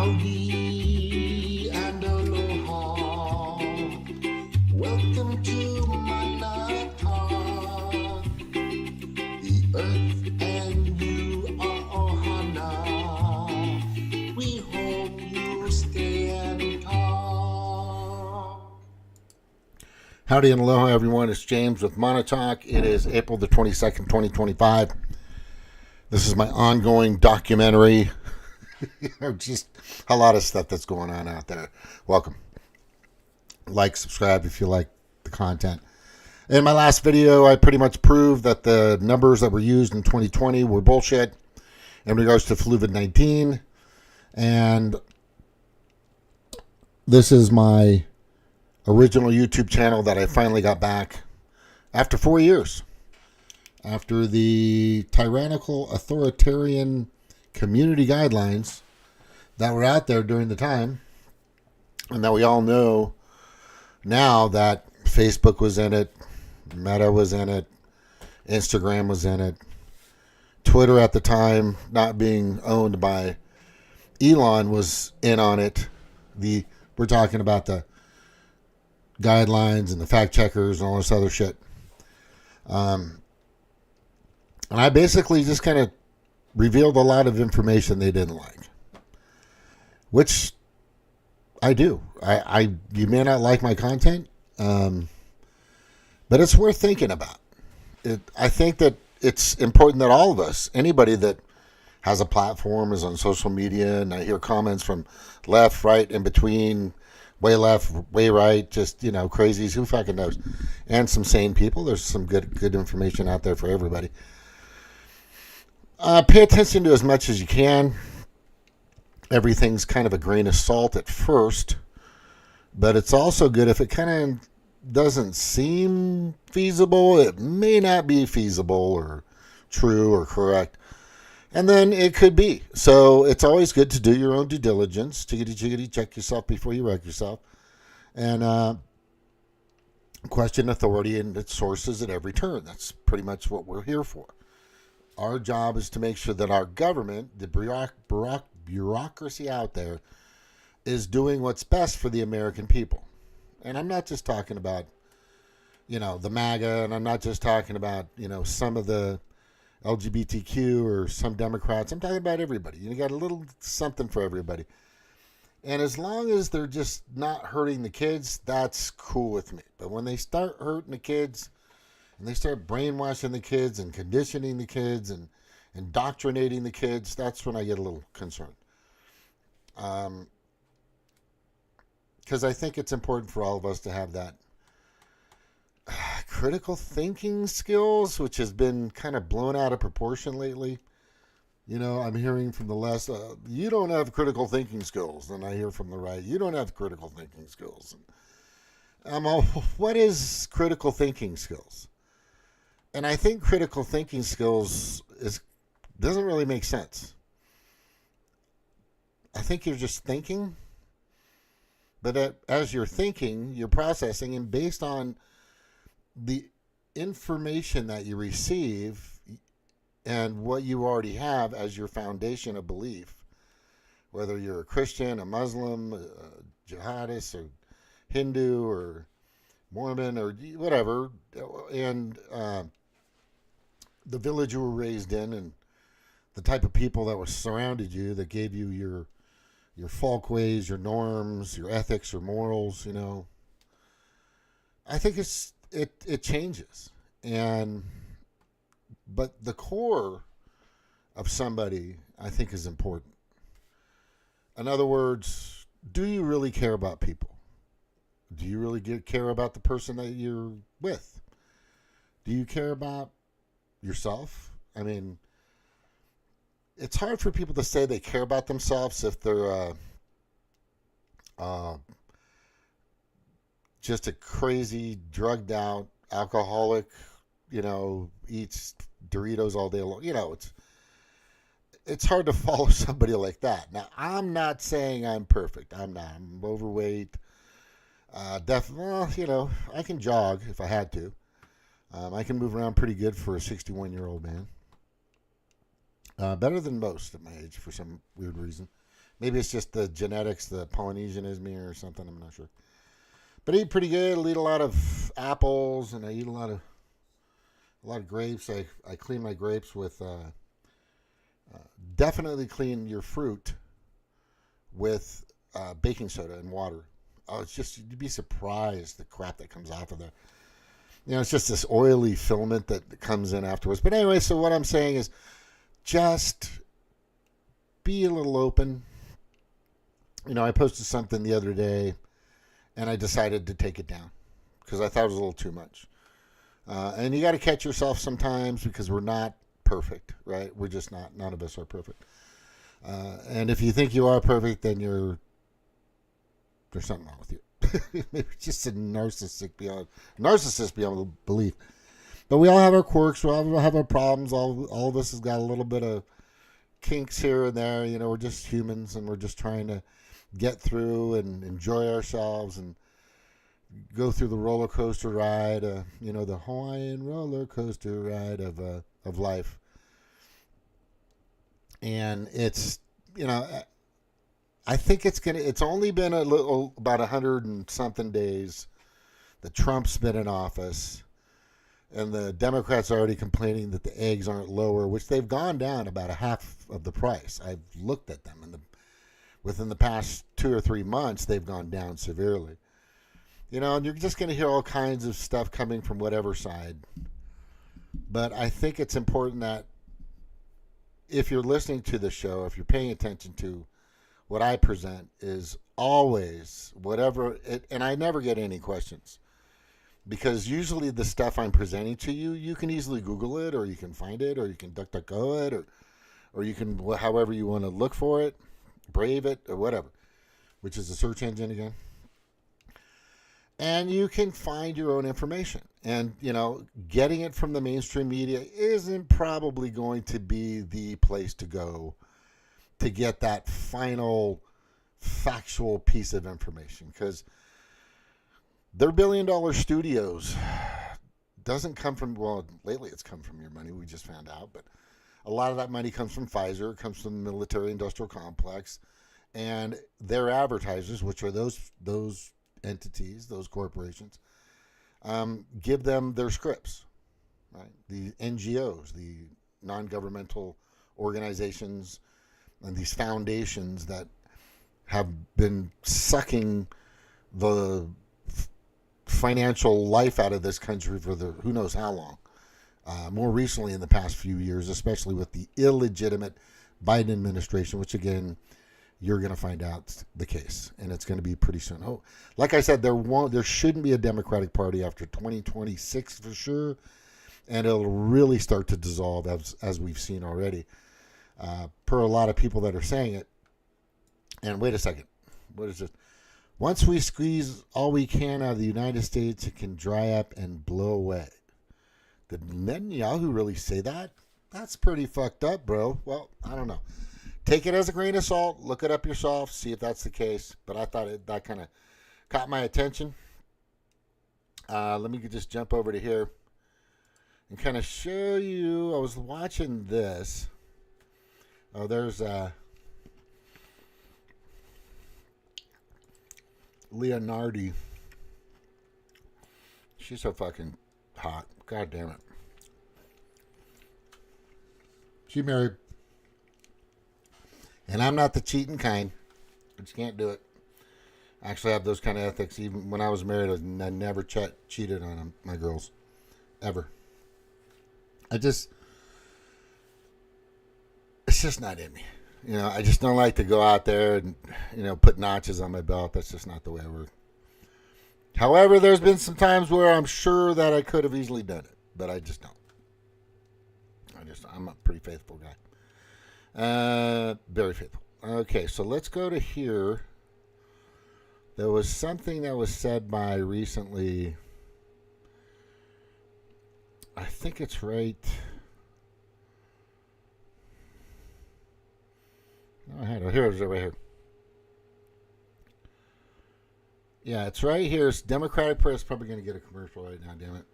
Howdy and aloha. Welcome to my talk. The earth and you are ohana. We hope you stay and talk. Howdy and aloha, everyone. It's James with Monotalk. It is April the 22nd, 2025. This is my ongoing documentary. Just a lot of stuff that's going on out there. Welcome. Like, subscribe if you like the content. In my last video, I pretty much proved that the numbers that were used in 2020 were bullshit in regards to COVID-19. And this is my original YouTube channel that I finally got back after 4 years. After the tyrannical authoritarian community guidelines that were out there during the time, and that we all know now that Facebook was in it, Meta was in it, Instagram was in it, Twitter at the time, not being owned by Elon, was in on it. We're talking about the guidelines and the fact checkers and all this other shit. And I basically just kind of revealed a lot of information they didn't like, which I do. You may not like my content, but it's worth thinking about. I think that it's important that all of us, anybody that has a platform, is on social media, and I hear comments from left, right, in between, way left, way right, just, crazies, who fucking knows, and some sane people. There's some good information out there for everybody. Pay attention to as much as you can. Everything's kind of a grain of salt at first, but it's also good if it kind of doesn't seem feasible. It may not be feasible or true or correct, and then it could be. So it's always good to do your own due diligence. Chickadee, check yourself before you wreck yourself, and question authority and its sources at every turn. That's pretty much what we're here for. Our job is to make sure that our government, the bureaucracy out there, is doing what's best for the American people. And I'm not just talking about, the MAGA, and I'm not just talking about, some of the LGBTQ or some Democrats. I'm talking about everybody. You got a little something for everybody. And as long as they're just not hurting the kids, that's cool with me. But when they start hurting the kids, and they start brainwashing the kids and conditioning the kids and indoctrinating the kids, that's when I get a little concerned. Because I think it's important for all of us to have that critical thinking skills, which has been kind of blown out of proportion lately. I'm hearing from the left, you don't have critical thinking skills. And I hear from the right, you don't have critical thinking skills. What is critical thinking skills? And I think critical thinking skills doesn't really make sense. I think you're just thinking, but as you're thinking, you're processing, and based on the information that you receive and what you already have as your foundation of belief, whether you're a Christian, a Muslim, a jihadist, or Hindu, or Mormon, or whatever, and the village you were raised in, and the type of people that were surrounded you, that gave you your folkways, your norms, your ethics, your morals, I think it changes. But the core of somebody, I think, is important. In other words, do you really care about people? Do you really care about the person that you're with? Do you care about yourself? I mean, it's hard for people to say they care about themselves if they're just a crazy, drugged out alcoholic, eats Doritos all day long. It's hard to follow somebody like that. Now, I'm not saying I'm perfect. I'm not. I'm overweight. Definitely, I can jog if I had to. I can move around pretty good for a 61-year-old man. Better than most at my age for some weird reason. Maybe it's just the genetics, the Polynesian is me or something. I'm not sure. But I eat pretty good. I eat a lot of apples, and I eat a lot of grapes. I clean my grapes with definitely clean your fruit with baking soda and water. Oh, it's just, you'd be surprised the crap that comes off of there. It's just this oily filament that comes in afterwards. But anyway, so what I'm saying is just be a little open. I posted something the other day and I decided to take it down because I thought it was a little too much. And you got to catch yourself sometimes because we're not perfect, right? We're just not. None of us are perfect. And if you think you are perfect, then there's something wrong with you. Maybe just a narcissist beyond belief. But we all have our quirks. We all have our problems. All of us has got a little bit of kinks here and there. We're just humans, and we're just trying to get through and enjoy ourselves and go through the roller coaster ride. The Hawaiian roller coaster ride of life. And it's I think it's only been about 100 and something days that Trump's been in office, and the Democrats are already complaining that the eggs aren't lower, which they've gone down about a half of the price. I've looked at them, and within the past 2 or 3 months, they've gone down severely. And you're just going to hear all kinds of stuff coming from whatever side. But I think it's important that if you're listening to the show, if you're paying attention to what I present, is always whatever it, and I never get any questions, because usually the stuff I'm presenting to you, you can easily Google it, or you can find it, or you can DuckDuckGo it, or you can, however you want to look for it, Brave it, or whatever, which is a search engine again. And you can find your own information. And, getting it from the mainstream media isn't probably going to be the place to go to get that final factual piece of information, because their billion-dollar studios doesn't come from, well, lately it's come from your money, we just found out, but a lot of that money comes from Pfizer, it comes from the military-industrial complex, and their advertisers, which are those entities, those corporations, give them their scripts, right? The NGOs, the non-governmental organizations, and these foundations that have been sucking the financial life out of this country for who knows how long. More recently in the past few years, especially with the illegitimate Biden administration, which again, you're going to find out the case, and it's going to be pretty soon. Oh, like I said, there shouldn't be a Democratic Party after 2026 for sure, and it'll really start to dissolve as we've seen already, per a lot of people that are saying it. And wait a second, what is it? Once we squeeze all we can out of the United States, it can dry up and blow away. Did Netanyahu really say that? That's pretty fucked up, bro. Well, I don't know. Take it as a grain of salt. Look it up yourself. See if that's the case. But I thought that kind of caught my attention. Let me just jump over to here and kind of show you. I was watching this. Oh, there's Leonardi. She's so fucking hot. God damn it. She married. And I'm not the cheating kind. I just can't do it. I actually have those kind of ethics. Even when I was married, I never cheated on my girls. Ever. It's just not in me. I just don't like to go out there and, put notches on my belt. That's just not the way I work. However, there's been some times where I'm sure that I could have easily done it, but I just don't. I'm a pretty faithful guy. Very faithful. Okay, so let's go to here. There was something that was said by recently. I think it's right. No, I had it. Here it is, right here. Yeah, it's right here. It's Democratic Party. It's probably going to get a commercial right now, damn it.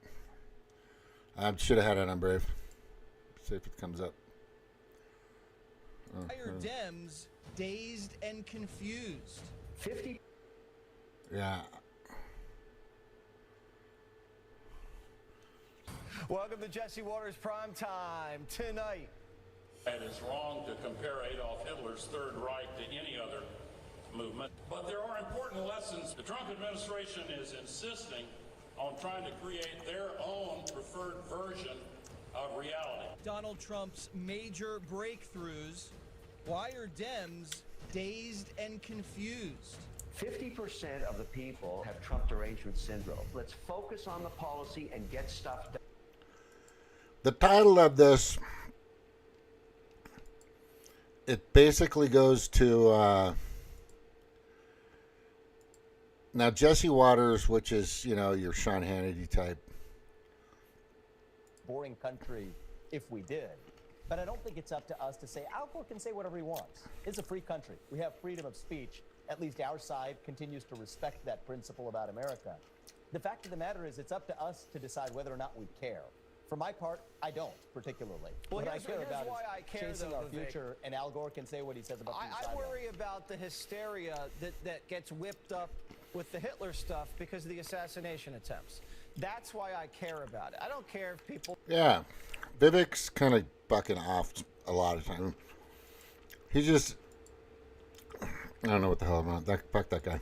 I should have had it on Brave. See if it comes up. Higher Dems dazed and confused. 50. Yeah. Welcome to Jesse Waters Prime Time tonight. It is wrong to compare Adolf Hitler's Third Reich to any other movement, but there are important lessons. The Trump administration is insisting on trying to create their own preferred version of reality. Donald Trump's major breakthroughs. Why are Dems dazed and confused? 50% of the people have Trump derangement syndrome. Let's focus on the policy and get stuff done. The title of this, it basically goes to now Jesse Waters, which is, you know, your Sean Hannity type. Boring country if we did. But I don't think it's up to us to say Al Gore can say whatever he wants. It's a free country. We have freedom of speech. At least our side continues to respect that principle about America. The fact of the matter is it's up to us to decide whether or not we care. For my part, I don't particularly. Well, what I here's care about why is I care, chasing though, our Vivek. future, and Al Gore can say what he says about the I worry about the hysteria that gets whipped up with the Hitler stuff because of the assassination attempts. That's why I care about it. I don't care if people... Yeah. Vivek's kind of bucking off a lot of time. He just... I don't know what the hell I'm on. Fuck that guy.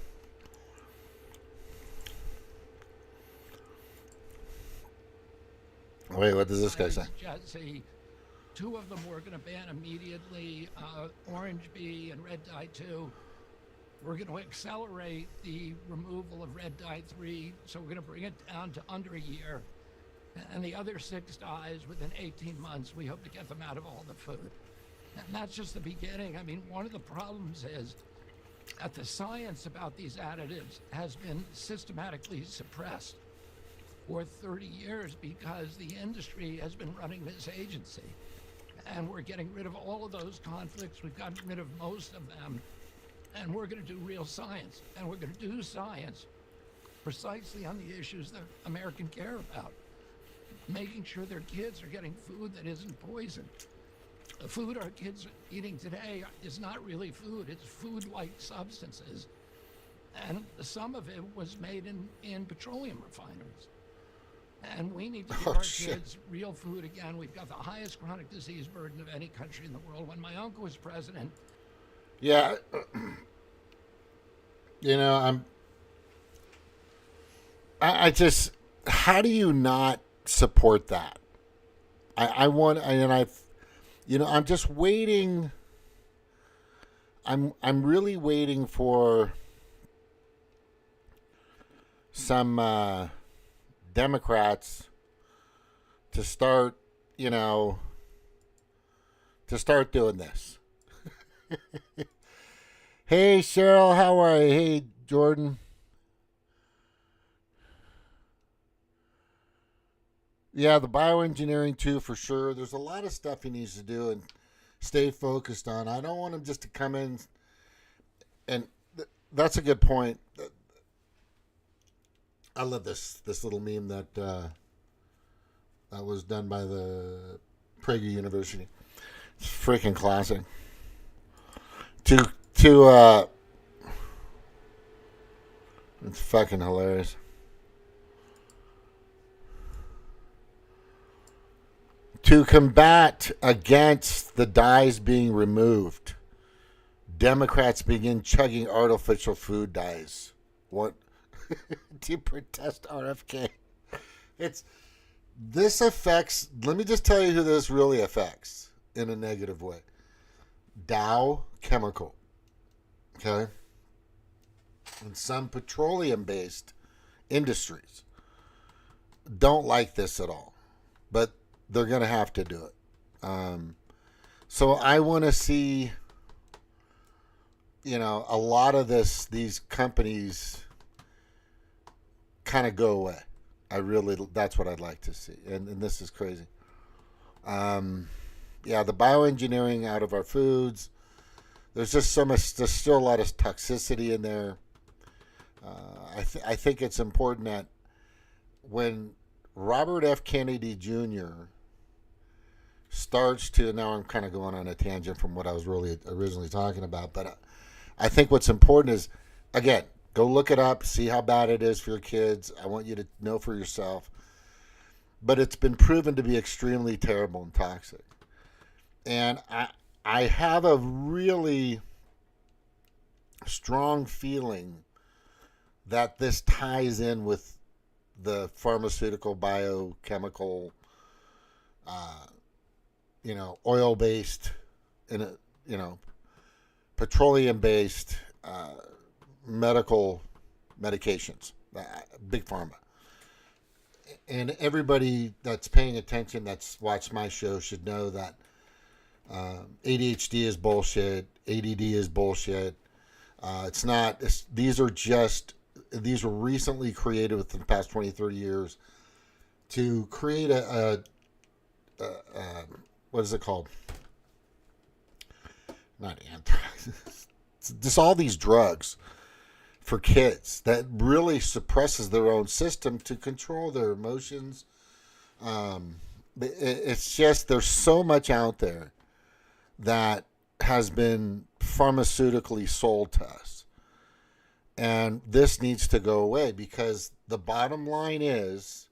Wait, what does this guy say? Jesse, two of them we're going to ban immediately, Orange Bee and Red Dye 2. We're going to accelerate the removal of Red Dye 3, so we're going to bring it down to under a year. And the other 6 dyes within 18 months, we hope to get them out of all the food. And that's just the beginning. I mean, one of the problems is that the science about these additives has been systematically suppressed for 30 years because the industry has been running this agency. And we're getting rid of all of those conflicts. We've gotten rid of most of them. And we're going to do real science. And we're going to do science precisely on the issues that Americans care about. Making sure their kids are getting food that isn't poison. The food our kids are eating today is not really food. It's food-like substances. And some of it was made in petroleum refineries. And we need to give our kids real food again. We've got the highest chronic disease burden of any country in the world. When my uncle was president... Yeah. You know, I just... How do you not support that? I'm just waiting. I'm really waiting for some Democrats to start, to start doing this. Hey, Cheryl, how are you? Hey, Jordan. Yeah, the bioengineering too, for sure. There's a lot of stuff he needs to do and stay focused on. I don't want him just to come in, and that's a good point. I love this little meme that that was done by the Prager University. It's freaking classic. It's fucking hilarious. To combat against the dyes being removed, Democrats begin chugging artificial food dyes. What? To protest RFK. This affects, let me just tell you who this really affects in a negative way. Dow Chemical. Okay? And some petroleum-based industries don't like this at all. But they're going to have to do it. So I want to see, a lot of these companies kind of go away. That's what I'd like to see. And this is crazy. The bioengineering out of our foods. There's just there's still a lot of toxicity in there. I think it's important that when Robert F. Kennedy Jr. starts to, now I'm kind of going on a tangent from what I was really originally talking about, but I think what's important is, again, go look it up, see how bad it is for your kids. I want you to know for yourself. But it's been proven to be extremely terrible and toxic. And I have a really strong feeling that this ties in with the pharmaceutical, biochemical, oil-based, petroleum-based medical medications, big pharma. And everybody that's paying attention, that's watched my show, should know that ADHD is bullshit, ADD is bullshit. It's not. These are recently created within the past 20, 30 years to create a what is it called? Not anthrax. Just all these drugs for kids that really suppresses their own system to control their emotions. It's just, there's so much out there that has been pharmaceutically sold to us. And this needs to go away, because the bottom line is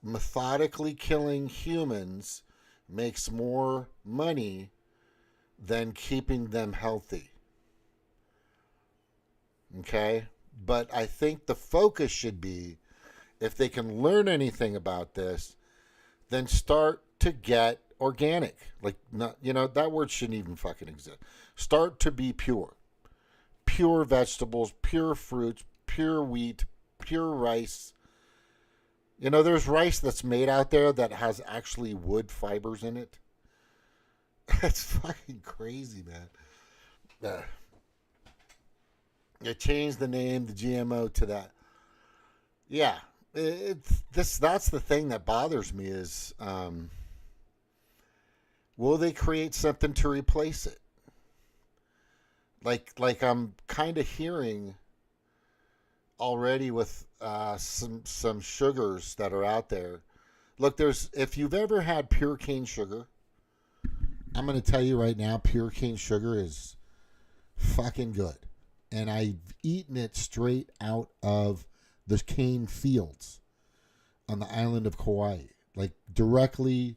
methodically killing humans makes more money than keeping them healthy. Okay? But I think the focus should be, if they can learn anything about this, then start to get organic. Like, not, that word shouldn't even fucking exist. Start to be pure. Pure vegetables, pure fruits, pure wheat, pure rice. There's rice that's made out there that has actually wood fibers in it. That's fucking crazy, man. They changed the name, the GMO, to that. Yeah, that's the thing that bothers me is, will they create something to replace it? Like I'm kind of hearing already with some sugars that are out there. Look, if you've ever had pure cane sugar, I'm going to tell you right now, pure cane sugar is fucking good. And I've eaten it straight out of the cane fields on the island of Kauai. Like, directly,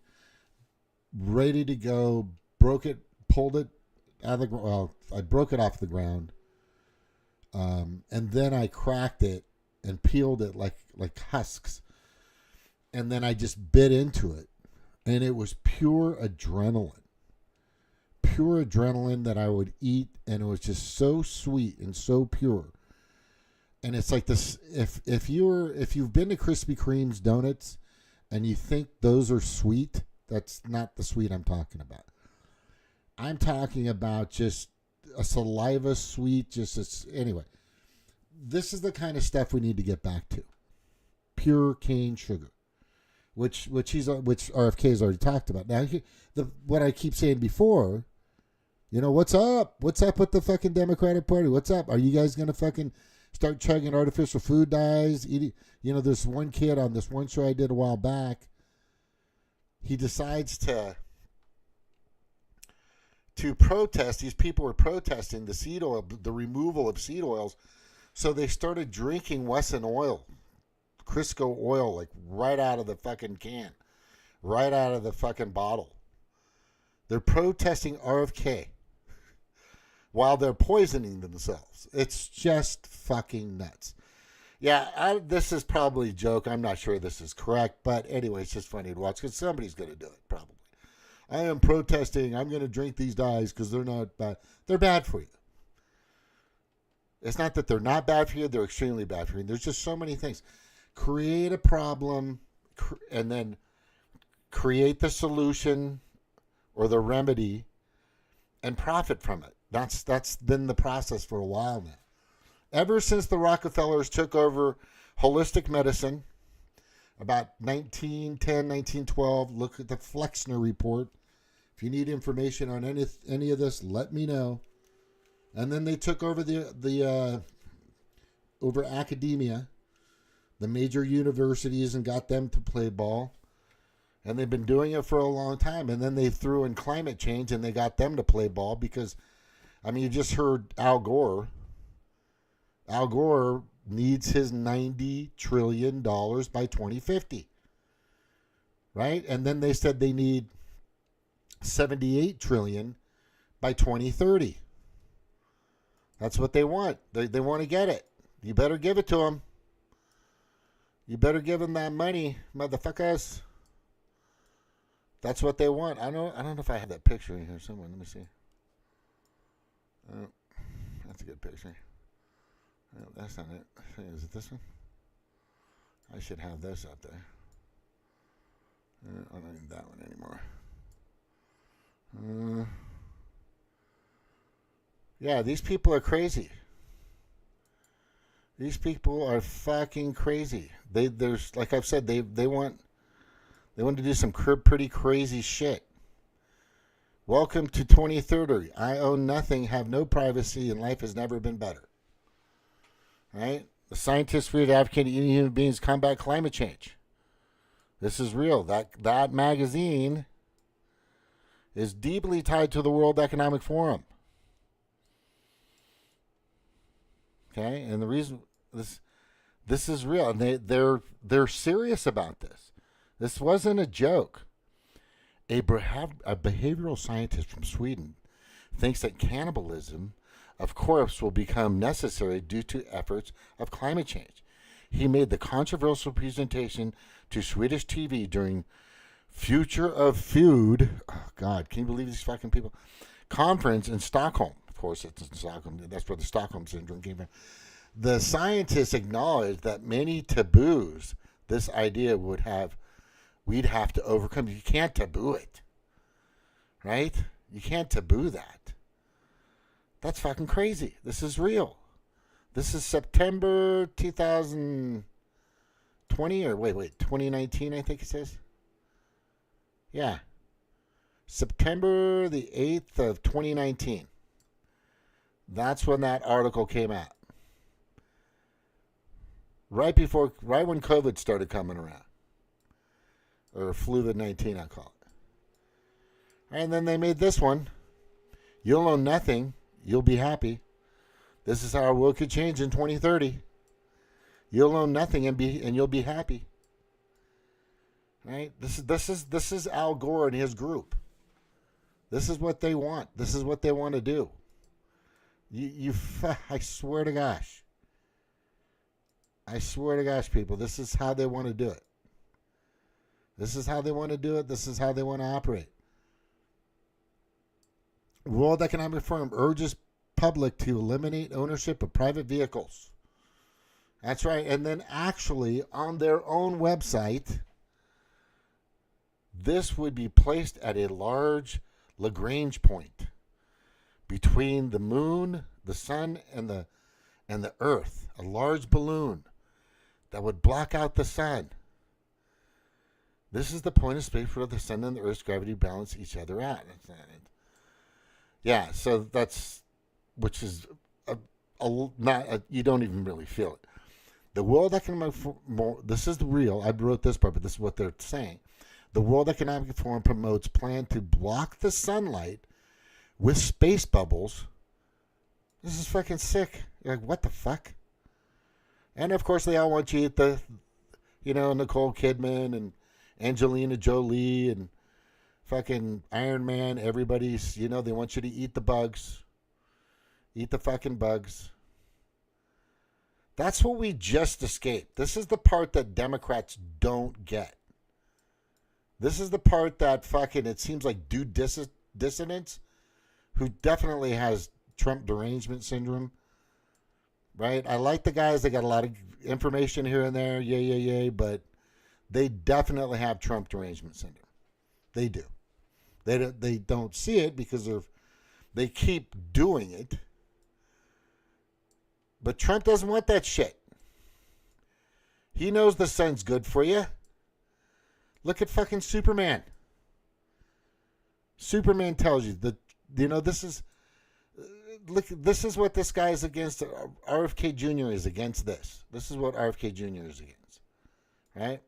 ready to go, pulled it out of the ground. Well, I broke it off the ground. And then I cracked it and peeled it like husks. And then I just bit into it. And it was pure adrenaline. Pure adrenaline that I would eat, and it was just so sweet and so pure. And it's like this, if you've been to Krispy Kreme's donuts and you think those are sweet, that's not the sweet I'm talking about. I'm talking about just a saliva sweet, anyway. This is the kind of stuff we need to get back to. Pure cane sugar, which RFK has already talked about. Now, what I keep saying before, what's up? What's up with the fucking Democratic Party? What's up? Are you guys going to fucking start chugging artificial food dyes? Eating, there's one kid on this one show I did a while back. He decides to protest. These people were protesting the seed oil, the removal of seed oils. So they started drinking Wesson oil, Crisco oil, like right out of the fucking can, right out of the fucking bottle. They're protesting RFK while they're poisoning themselves. It's just fucking nuts. Yeah, this is probably a joke. I'm not sure this is correct, but anyway, it's just funny to watch because somebody's going to do it, probably. I am protesting. I'm going to drink these dyes because they're not bad. They're bad for you. It's not that they're not bad for you. They're extremely bad for you. There's just so many things. Create a problem and then create the solution or the remedy and profit from it. That's been the process for a while now. Ever since the Rockefellers took over holistic medicine, about 1910, 1912, look at the Flexner report. If you need information on any of this, let me know. And then they took over over academia, the major universities, and got them to play ball. And they've been doing it for a long time. And then they threw in climate change and they got them to play ball because, I mean, you just heard Al Gore. Al Gore needs his $90 trillion by 2050. Right? And then they said they need $78 trillion by 2030. That's what they want. They want to get it. You better give it to them. You better give them that money, motherfuckers. That's what they want. I don't know if I have that picture in here somewhere. Let me see. Oh, that's a good picture. No, that's not it. Is it this one? I should have this up there. I don't need that one anymore. Yeah, these people are crazy. These people are fucking crazy. There's like I've said, they want to do some pretty crazy shit. Welcome to 2030. I own nothing, have no privacy, and life has never been better. Right? The scientists for advocating human beings combat climate change. This is real. That magazine is deeply tied to the World Economic Forum. Okay, and the reason this is real, and they're serious about this. This wasn't a joke. A behavioral scientist from Sweden thinks that cannibalism of corpse will become necessary due to efforts of climate change. He made the controversial presentation to Swedish TV during Future of Food. Oh God, can you believe these fucking people? Conference in Stockholm. Of course, it's in Stockholm. That's where the Stockholm syndrome came from. The scientists acknowledged that many taboos this idea we'd have to overcome. You can't taboo it, right? You can't taboo that. That's fucking crazy. This is real. This is September 2020 or 2019, I think it says. Yeah. September the 8th of 2019. That's when that article came out. Right when COVID started coming around. Or flu-19, I call it. And then they made this one. You'll own nothing. You'll be happy. This is how our world could change in 2030. You'll own nothing and you'll be happy. Right? This is Al Gore and his group. This is what they want. This is what they want to do. I swear to gosh. I swear to gosh, people, this is how they want to do it. This is how they want to do it. This is how they want to operate. World Economic Forum urges public to eliminate ownership of private vehicles. That's right. And then actually on their own website, this would be placed at a large Lagrange point between the moon, the sun, and the earth. A large balloon that would block out the sun. This is the point of space where the sun and the earth's gravity balance each other out. Yeah, so that's, which is you don't even really feel it. The World Economic Forum, this is the real, I wrote this part, but this is what they're saying. The World Economic Forum promotes plan to block the sunlight with space bubbles. This is fucking sick. You're like, what the fuck? And of course, they all want you to eat Nicole Kidman and Angelina Jolie and fucking Iron Man. Everybody's, they want you to eat the bugs. Eat the fucking bugs. That's what we just escaped. This is the part that Democrats don't get. This is the part that fucking, it seems like dissidents, who definitely has Trump derangement syndrome, right? I like the guys that got a lot of information here and there, yay, but they definitely have Trump derangement syndrome. They do. They don't see it because they keep doing it. But Trump doesn't want that shit. He knows the sun's good for you. Look at fucking Superman. Superman tells you that, this is, look, this is what this guy is against. RFK Jr. is against this. This is what RFK Jr. is against. Right?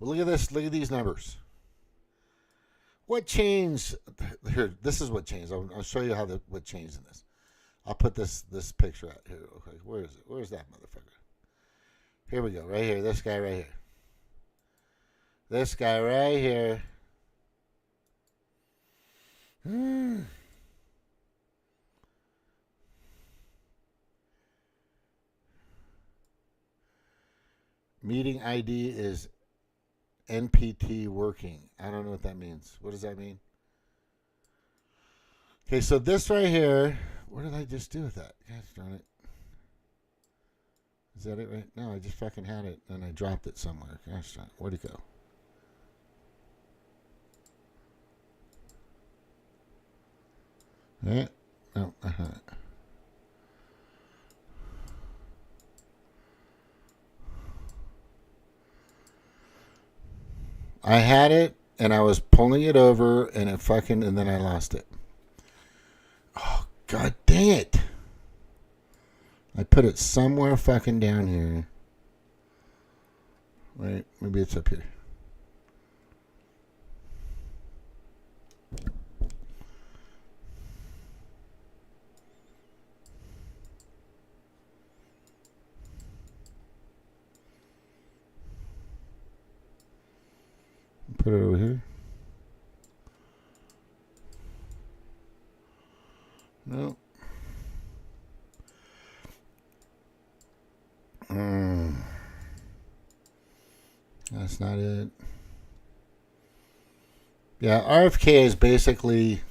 Well, look at this. Look at these numbers. What changed? Here, this is what changed. I'll show you what changed in this. I'll put this picture out here. Okay, where is it? Where's that motherfucker? Here we go. Right here. This guy right here. This guy right here. Meeting ID is NPT working. I don't know what that means. What does that mean? Okay, so this right here, what did I just do with that? Gosh darn it. Is that it right? No, I just fucking had it and I dropped it somewhere. Gosh darn it. Where'd it go? Eh? No, I had it. I had it and I was pulling it over and and then I lost it. Oh, god dang it. I put it somewhere fucking down here. Wait, maybe it's up here. Put it over here. No. That's not it. Yeah, RFK is basically,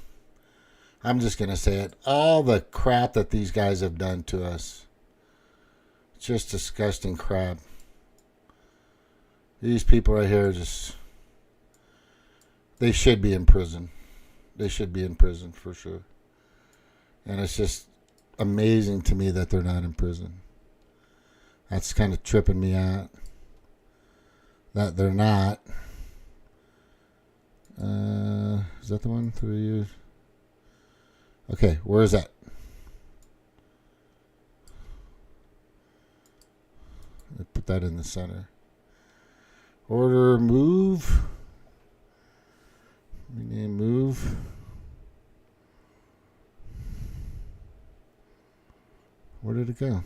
I'm just going to say it, all the crap that these guys have done to us. It's just disgusting crap. These people right here just, they should be in prison. They should be in prison for sure. And it's just amazing to me that they're not in prison. That's kind of tripping me out. That they're not. Is that the one? 3 years? Okay, where is that? I put that in the center. Order, move. Rename, move. Where did it go?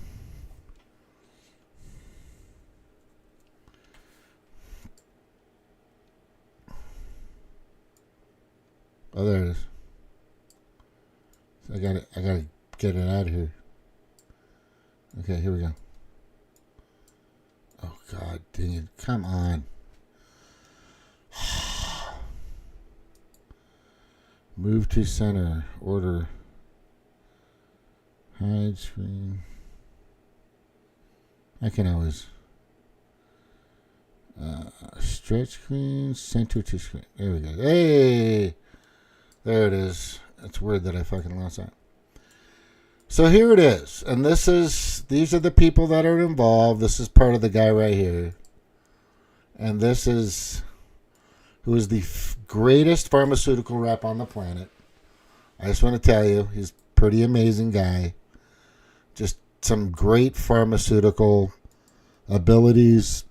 Oh, there it is. I gotta get it out of here. Okay, here we go. Oh god dang it. Come on. Move to center. Order. Hide screen. I can always stretch screen, center to screen. There we go. Hey, there it is. It's weird that I fucking lost that. So here it is, and these are the people that are involved. This is part of the guy right here, and this is who is the greatest pharmaceutical rep on the planet. I just want to tell you, he's a pretty amazing guy. Just some great pharmaceutical abilities.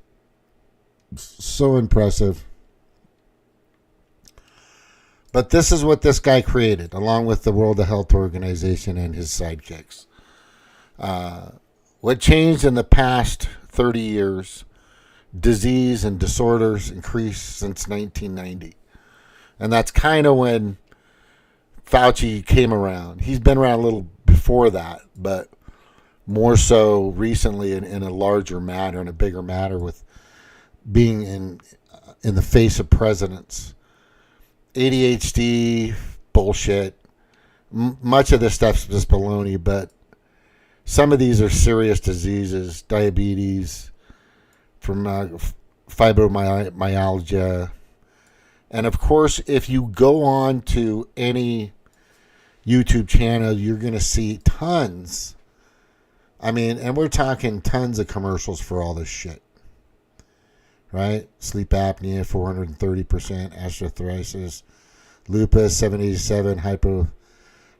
So impressive. But this is what this guy created, along with the World Health Organization and his sidekicks. What changed in the past 30 years, disease and disorders increased since 1990. And that's kind of when Fauci came around. He's been around a little before that, but more so recently in a larger matter, in a bigger matter, with being in the face of presidents. ADHD, bullshit. Much of this stuff's just baloney, but some of these are serious diseases, diabetes, from fibromyalgia. And of course, if you go on to any YouTube channel, you're going to see tons. I mean, and we're talking tons of commercials for all this shit. Right? Sleep apnea, 430%, osteoarthritis, lupus, 787,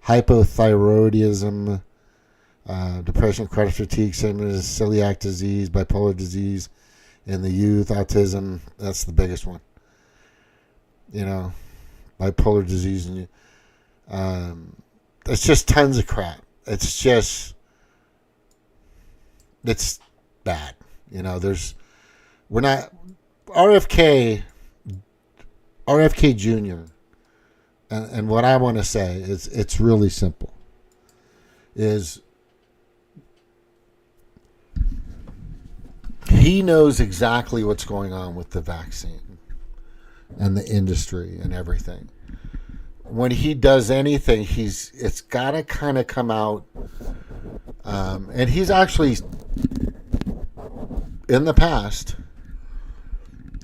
hypothyroidism, depression, chronic fatigue, symptoms, celiac disease, bipolar disease, in the youth, autism, that's the biggest one. Bipolar disease, and it's just tons of crap. It's bad. We're not RFK Jr. And what I want to say is it's really simple. Is he knows exactly what's going on with the vaccine and the industry and everything. When he does anything, it's got to kind of come out. And he's actually, in the past,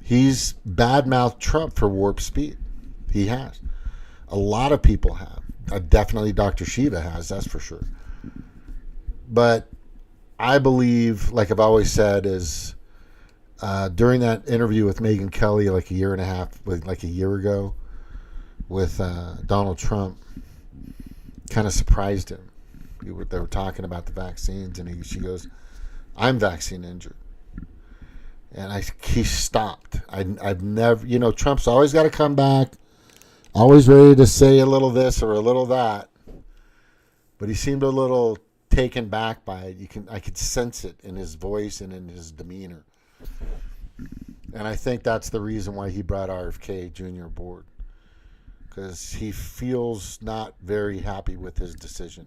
he's badmouthed Trump for warp speed. He has. A lot of people have. Definitely Dr. Shiva has, that's for sure. But I believe, like I've always said, is during that interview with Megyn Kelly like a year ago with Donald Trump, kind of surprised him. They were talking about the vaccines, and she goes, "I'm vaccine injured." And he stopped. I've never, Trump's always got to come back, always ready to say a little this or a little that. But he seemed a little taken back by it. I could sense it in his voice and in his demeanor. And I think that's the reason why he brought RFK Jr. aboard. Because he feels not very happy with his decision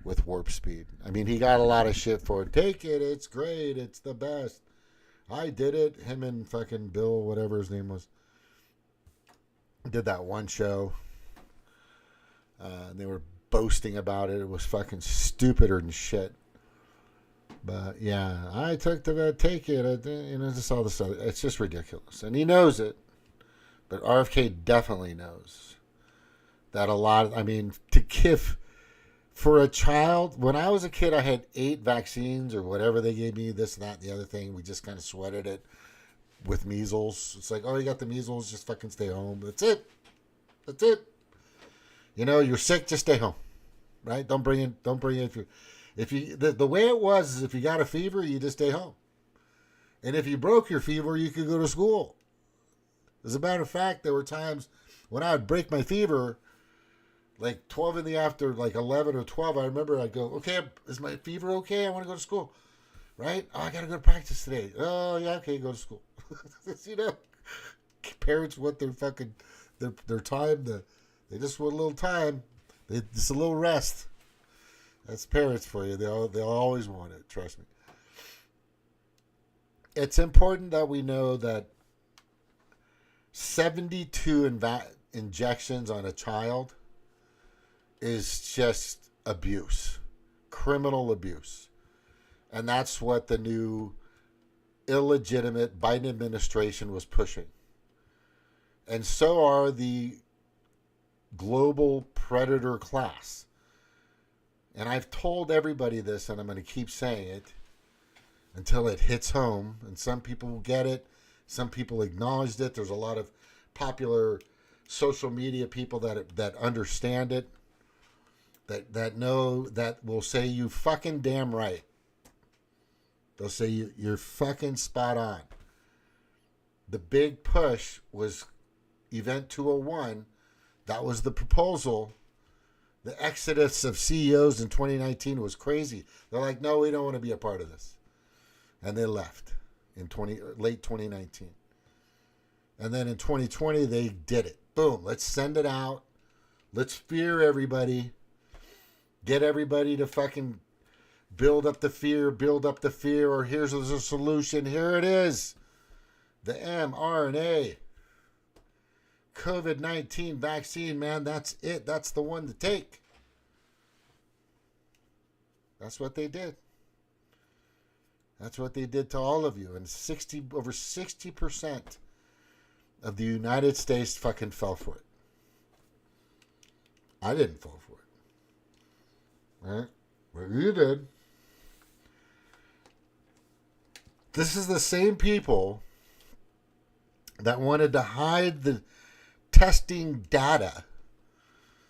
with warp speed. I mean, he got a lot of shit for it. Take it, it's great, it's the best. I did it. Him and fucking Bill, whatever his name was, did that one show. And they were boasting about it. It was fucking stupider than shit. But yeah, I took take it. Just all this other. It's just ridiculous. And he knows it. But RFK definitely knows that to give for a child, when I was a kid, I had 8 vaccines or whatever they gave me, this, that, the other thing. We just kind of sweated it with measles. It's like, oh, you got the measles, just fucking stay home. That's it. You're sick, just stay home. Right? Don't bring in if you the way it was is if you got a fever, you just stay home. And if you broke your fever, you could go to school. As a matter of fact, there were times when I would break my fever, like 12 in the after, like 11 or 12, I remember I'd go, okay, is my fever okay? I want to go to school. Right? Oh, I got to go to practice today. Oh, yeah, okay, go to school. Parents want their fucking, their time, they just want a little time. Just a little rest. That's parents for you. They'll always want it, trust me. It's important that we know that 72 injections on a child is just abuse, criminal abuse. And that's what the new illegitimate Biden administration was pushing. And so are the global predator class. And I've told everybody this, and I'm going to keep saying it until it hits home. And some people will get it. Some people acknowledged it. There's a lot of popular social media people that understand it, that know, that will say you fucking damn right. They'll say you're fucking spot on. The big push was Event 201. That was the proposal. The exodus of CEOs in 2019 was crazy. They're like, no, we don't want to be a part of this. And they left in late 2019. And then in 2020, they did it. Boom, let's send it out. Let's fear everybody. Get everybody to fucking build up the fear, or here's the solution. Here it is. The mRNA. COVID-19 vaccine, man, that's it. That's the one to take. That's what they did. That's what they did to all of you. And over 60% of the United States fucking fell for it. I didn't fall for it. Right? But you did. This is the same people that wanted to hide the testing data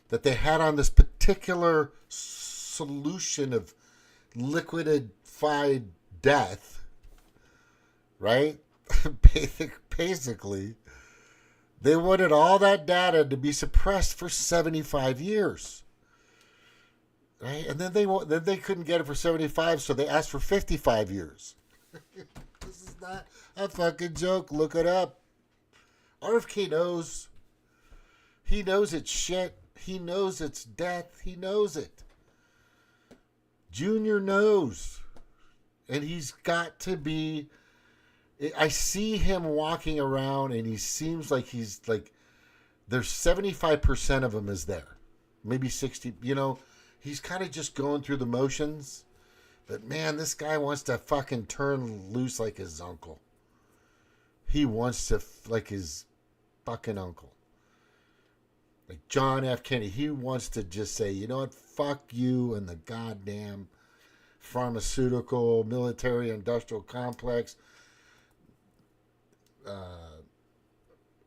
that they had on this particular solution of liquidified death right? Basically, they wanted all that data to be suppressed for 75 years. Right? And then they couldn't get it for 75, so they asked for 55 years. This is not a fucking joke. Look it up. RFK knows. He knows it's shit. He knows it's death. He knows it. Junior knows. And he's got to be... I see him walking around and he seems like he's like... There's 75% of him is there. Maybe 60, he's kind of just going through the motions. But man, this guy wants to fucking turn loose like his uncle. He wants to, like his fucking uncle. Like John F. Kennedy. He wants to just say, you know what? Fuck you and the goddamn pharmaceutical, military, industrial complex,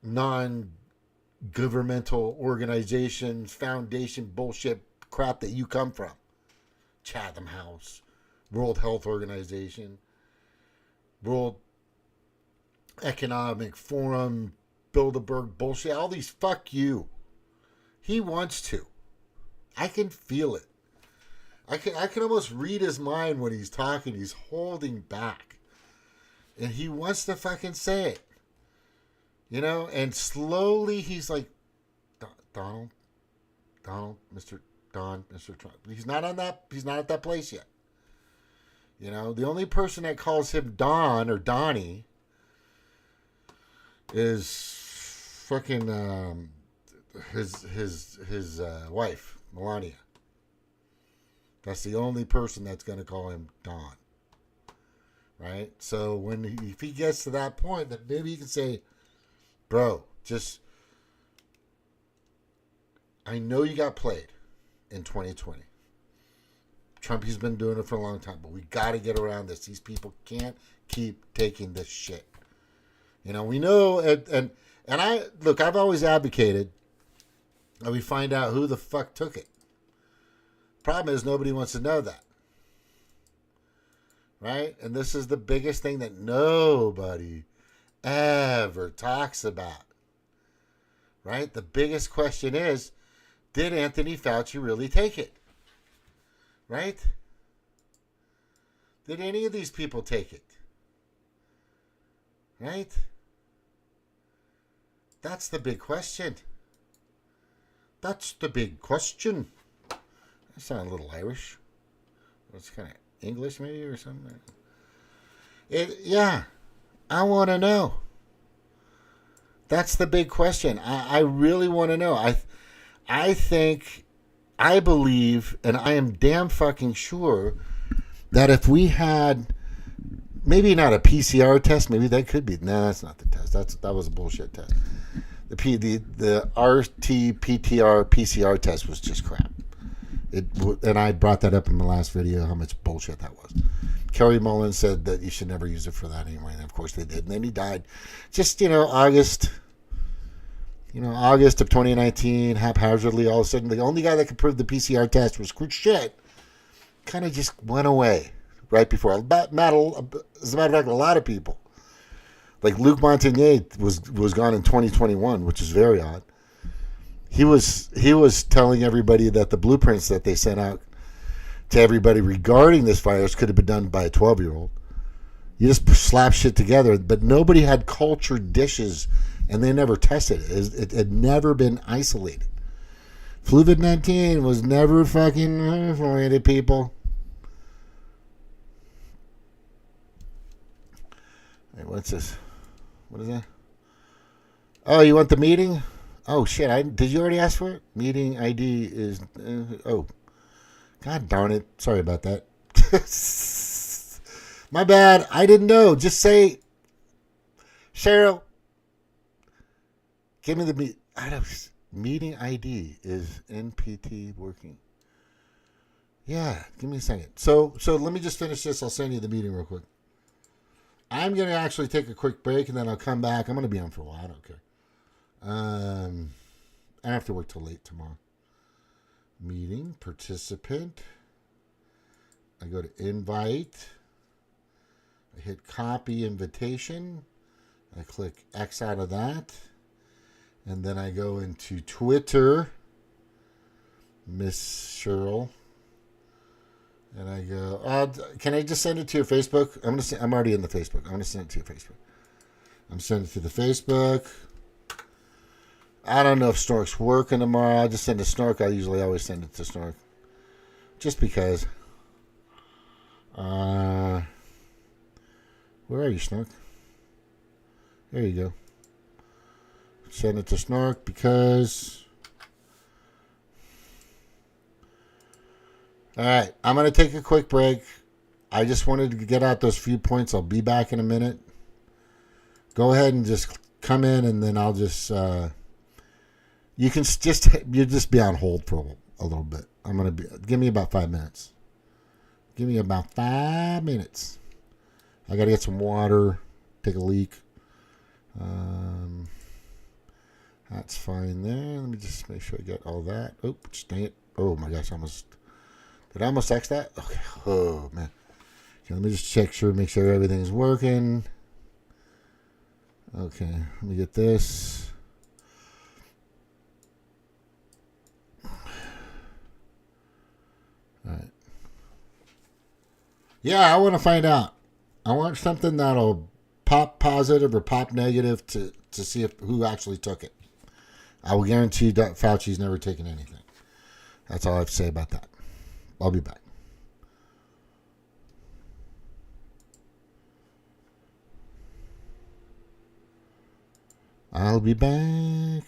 non-governmental organizations, foundation bullshit crap that you come from. Chatham House, World Health Organization, World Economic Forum, Bilderberg bullshit, all these fuck you. He wants to. I can feel it. I can almost read his mind when he's talking. He's holding back. And he wants to fucking say it. And slowly he's like, Donald, Mr. Trump. He's not at that place yet. The only person that calls him Don or Donnie is fucking his wife, Melania. That's the only person that's going to call him Don. Right? So if he gets to that point, that maybe he can say, bro, I know you got played in 2020. Trumpy's been doing it for a long time, but we got to get around this. These people can't keep taking this shit. We know, and I've always advocated that we find out who the fuck took it. Problem is, nobody wants to know that. Right? And this is the biggest thing that nobody ever talks about. Right? The biggest question is, did Anthony Fauci really take it? Right? Did any of these people take it? Right? That's the big question. That's the big question. I sound a little Irish. It's kind of English maybe or something. Yeah. I want to know. That's the big question. I really want to know. I believe, and I am damn fucking sure that if we had maybe not a PCR test, maybe that could be. No, that's not the test. That was a bullshit test. The RT-PCR PCR test was just crap. And I brought that up in my last video, how much bullshit that was. Kerry Mullen said that you should never use it for that anyway, and of course they did. And then he died. Just, August of 2019, haphazardly, all of a sudden, the only guy that could prove the PCR test was shit, kind of just went away right before. As a matter of fact, a lot of people. Like Luc Montagnier was gone in 2021, which is very odd. He was telling everybody that the blueprints that they sent out to everybody regarding this virus could have been done by a 12-year-old. You just slap shit together, but nobody had cultured dishes, and they never tested it. It had never been isolated. Fluvid-19 was never fucking isolated, people. Wait, what's this? What is that? Oh, you want the meeting? Oh, shit. Did you already ask for it? Meeting ID is... God darn it. Sorry about that. My bad. I didn't know. Just say... Cheryl, give me the... meeting ID is NPT working. Yeah, give me a second. So let me just finish this. I'll send you the meeting real quick. I'm going to actually take a quick break, and then I'll come back. I'm going to be on for a while. I don't care. I have to work till late tomorrow. Meeting, participant. I go to invite. I hit copy invitation. I click X out of that. And then I go into Twitter, Miss Cheryl. And I go, can I just send it to your Facebook? I'm already in the Facebook. I'm going to send it to your Facebook. I'm sending it to the Facebook. I don't know if Snork's working tomorrow. I'll just send it to Snork. I usually always send it to Snork. Just because. Where are you, Snork? There you go. Send it to Snork because... Alright, I'm going to take a quick break. I just wanted to get out those few points. I'll be back in a minute. Go ahead and just come in, and then I'll just... you just be on hold for a little bit. Give me about 5 minutes. Give me about 5 minutes. I got to get some water, take a leak. That's fine there. Let me just make sure I get all that. Oops, dang it. Oh my gosh, did I almost X that? Okay. Oh man. Okay, let me just make sure everything's working. Okay, let me get this. All right. Yeah, I want to find out. I want something that'll pop positive or pop negative to see who actually took it. I will guarantee you that Fauci's never taken anything. That's all I have to say about that. I'll be back. I'll be back.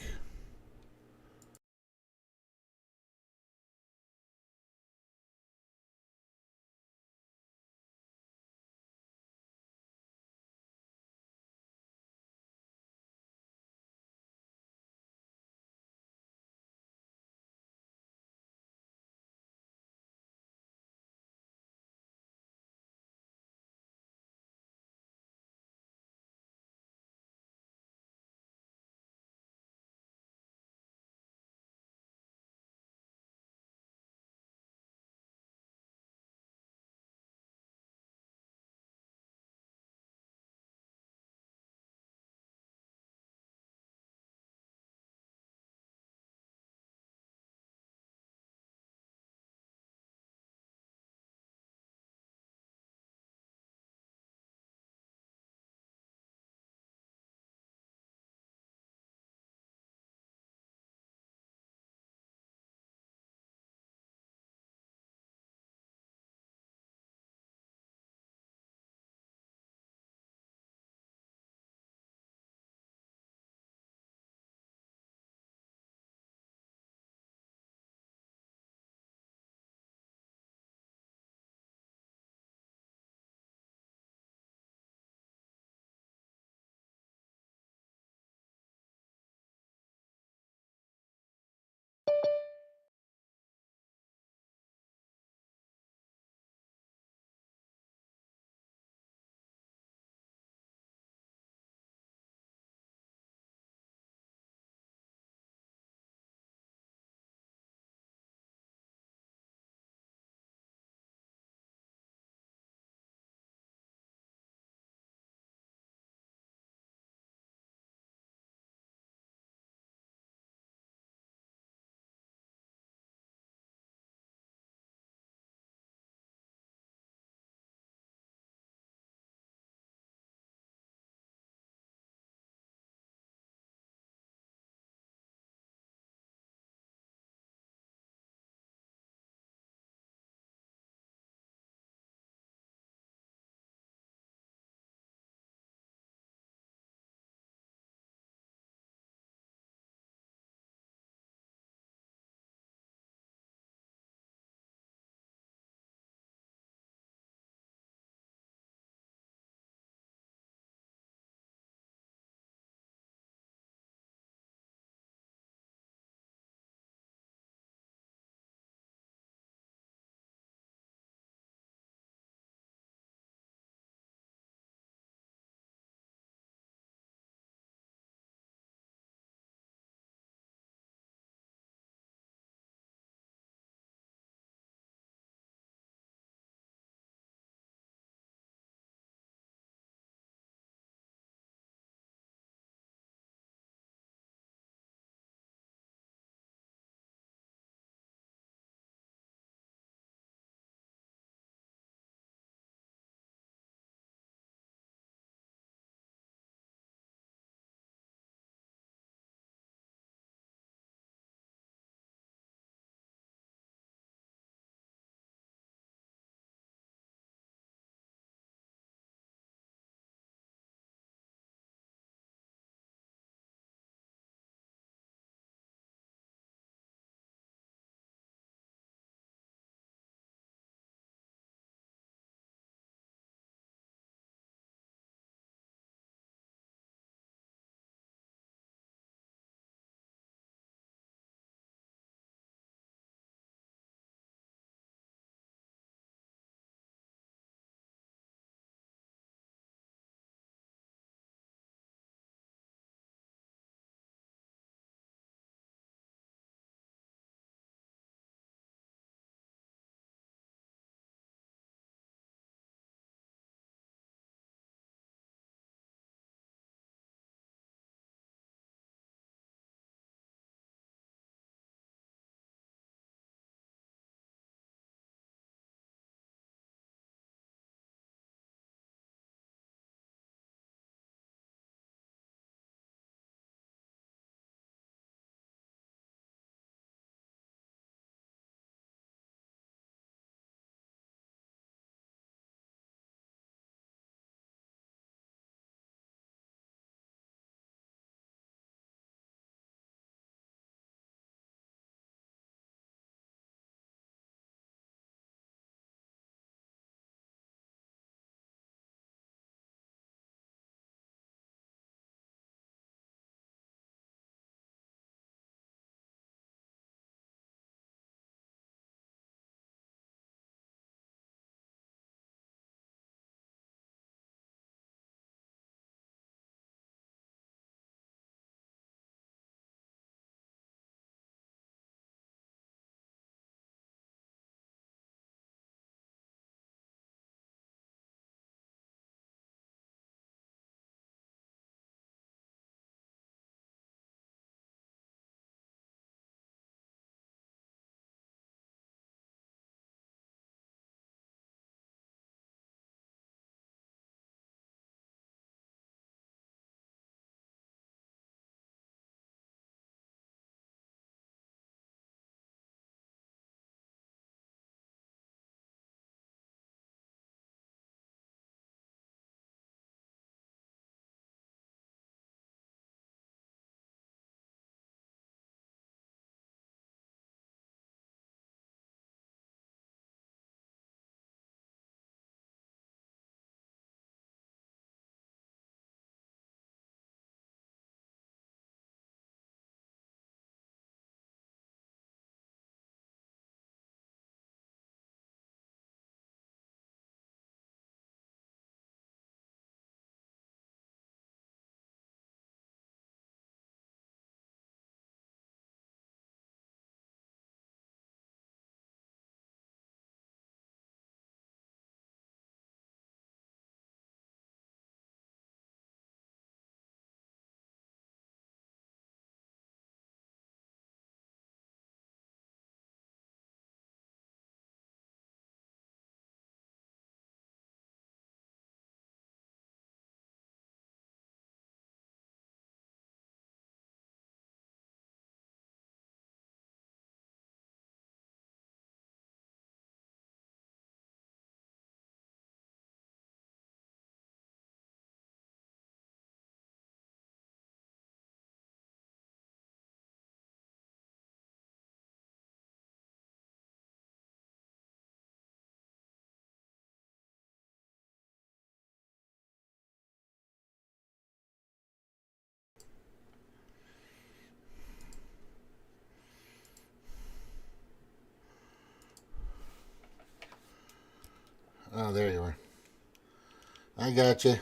I got you.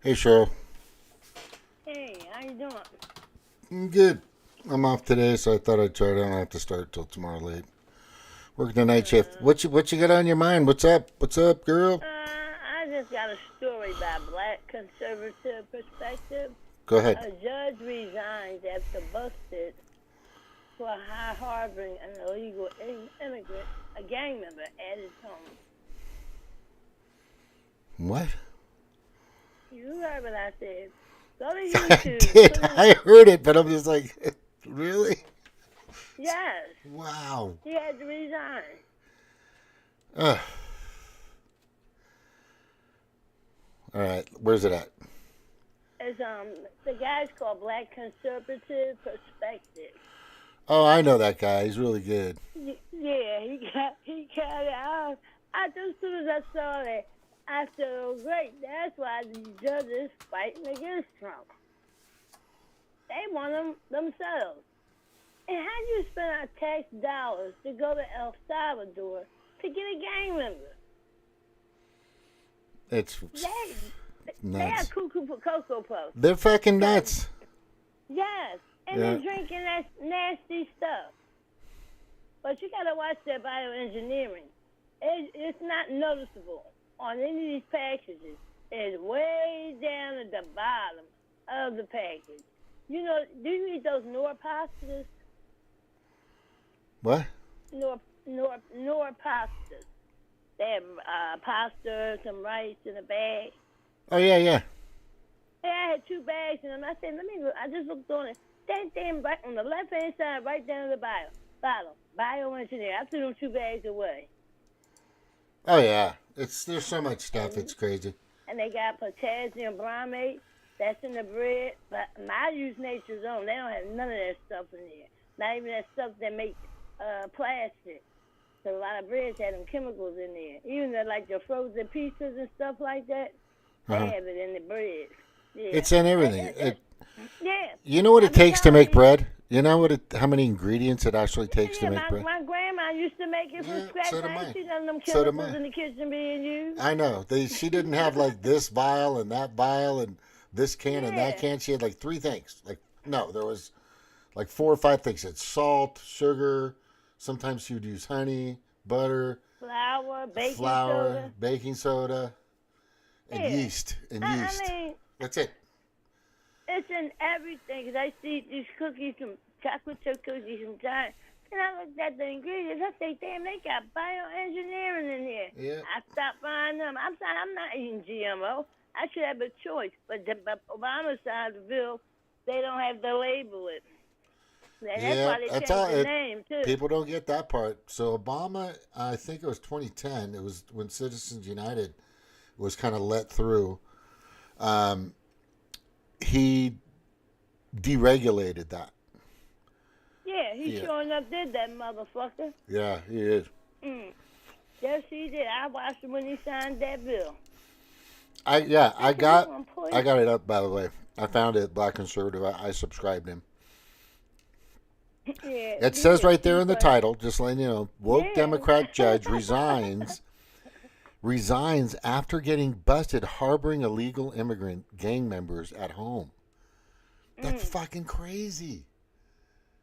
Hey, Cheryl. Hey, how you doing? Good. I'm off today, so I thought I'd try it. I don't have to start till tomorrow late. Working the night shift. What you got on your mind? What's up? What's up, girl? I just got a story by Black Conservative Perspective. Go ahead. A judge resigns after busted for harboring an illegal immigrant, a gang member, at his home. What? You heard what I said. Go to I YouTube. did. I heard it, but I'm just like, really? Yes, Wow. he had to resign. Ugh. All right. Where's it at? It's the guy's called Black Conservative Perspective. Oh, I know that guy. He's really good. Yeah, he got it out. As soon as I saw that, I said, oh, great, that's why these judges fighting against Trump. They want him themselves. And how do you spend our tax dollars to go to El Salvador to get a gang member? It's They are nuts. cuckoo for Cocoa Puffs. They're fucking nuts. Yes, and Yeah. they're drinking that nasty stuff. But you got to watch their bioengineering. It's not noticeable on any of these packages. It's way down at the bottom of the package. You know, do you eat those Nor pastas? What? Nor pastas. They have pasta, some rice in a bag. Oh, yeah, yeah. Yeah, I had 2 bags in them. I said, let me look. I just looked on it. That damn right on the left-hand side, right down to the bottom. Bioengineer. I threw them 2 bags away. Oh, yeah. There's so much stuff. It's crazy. And they got potassium bromate. That's in the bread. But I use Nature's Own. They don't have none of that stuff in there. Not even that stuff that make plastic. So a lot of breads have them chemicals in there. Even like the frozen pizzas and stuff like that, they have it in the bread. Yeah. It's in everything. Yeah. You know what it I'm takes to telling make you. bread? You know how many ingredients it actually takes to make bread? My grandma used to make it from Yeah, scratch. so do I ain't mine. seen none of them So do chemicals mine. in the kitchen being used. I know. She didn't have like this vial and that vial and this can and that Yeah. can. She had like 3 things. There was like 4 or 5 things. It's salt, sugar. Sometimes she would use honey, butter, Flour, baking flour, soda. baking soda, and Yeah. yeast. And I yeast. mean, That's it. it's in everything. Because I see these cookies, some chocolate chip cookies sometimes. And I looked at the ingredients. I say, damn, they got bioengineering in here. Yeah. I stopped buying them. I'm sorry, I'm not eating GMO. I should have a choice. But the Obama side of the bill, they don't have to label it. And that's Yeah, why they that's changed all. the name, too. People don't get that part. So Obama, I think it was 2010. It was when Citizens United was kind of let through. He deregulated that. Yeah, he Yeah. sure enough did that, motherfucker. Yeah, he is. Yes, he did. I watched him when he signed that bill. I got one, please. I got it up, by the way. I found it, Black Conservative. I subscribed him. Yeah, It says yeah, right there in the but- title, just letting you know, woke Yeah. Democrat judge resigns after getting busted harboring illegal immigrant gang members at home. That's fucking crazy.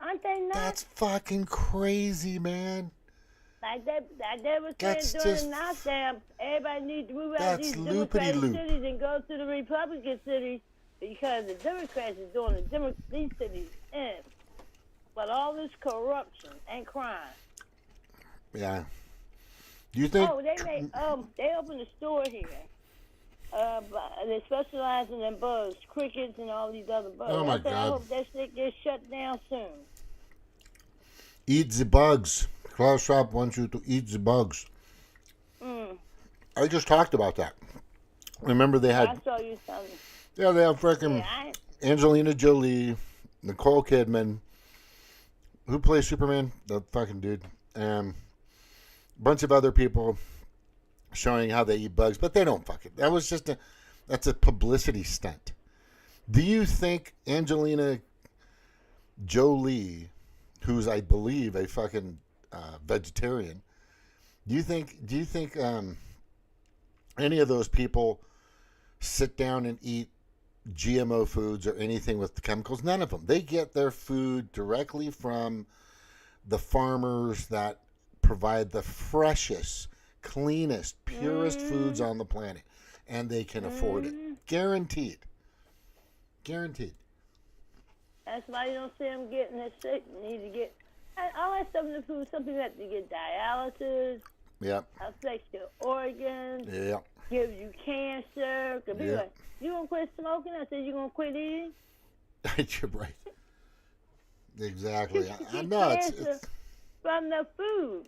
Aren't they nuts? That's fucking crazy, man. Like they was That's saying during just- the knockdown, everybody needs to move out That's of these Democratic loopity-loop. cities and go to the Republican cities because the Democrats is doing these cities in. But all this corruption and crime. Yeah. Do you think? Oh, they opened a store here. They specialize in bugs, crickets, and all these other bugs. Oh, my I God. hope that shit gets shut down soon. Eat the bugs. Klaus Schwab wants you to eat the bugs. I just talked about that. Remember they I had, saw you something. yeah, they have freaking Yeah, Angelina Jolie, Nicole Kidman, who plays Superman, the fucking dude, and a bunch of other people showing how they eat bugs, but they don't fucking. That's a publicity stunt. Do you think Angelina Jolie, who's I believe a fucking vegetarian. Do you think any of those people sit down and eat GMO foods or anything with the chemicals? None of them. They get their food directly from the farmers that provide the freshest, cleanest, purest foods on the planet, and they can afford it. Guaranteed. Guaranteed. That's why you don't see them getting it sick. You need to get all that stuff in the food. Some people have to get dialysis. Yep. Affects your organs. Yep. Gives you cancer. Could be Yep. like, you gonna quit smoking? I said you gonna quit eating. You're right. Exactly. You I get know cancer it's from the food.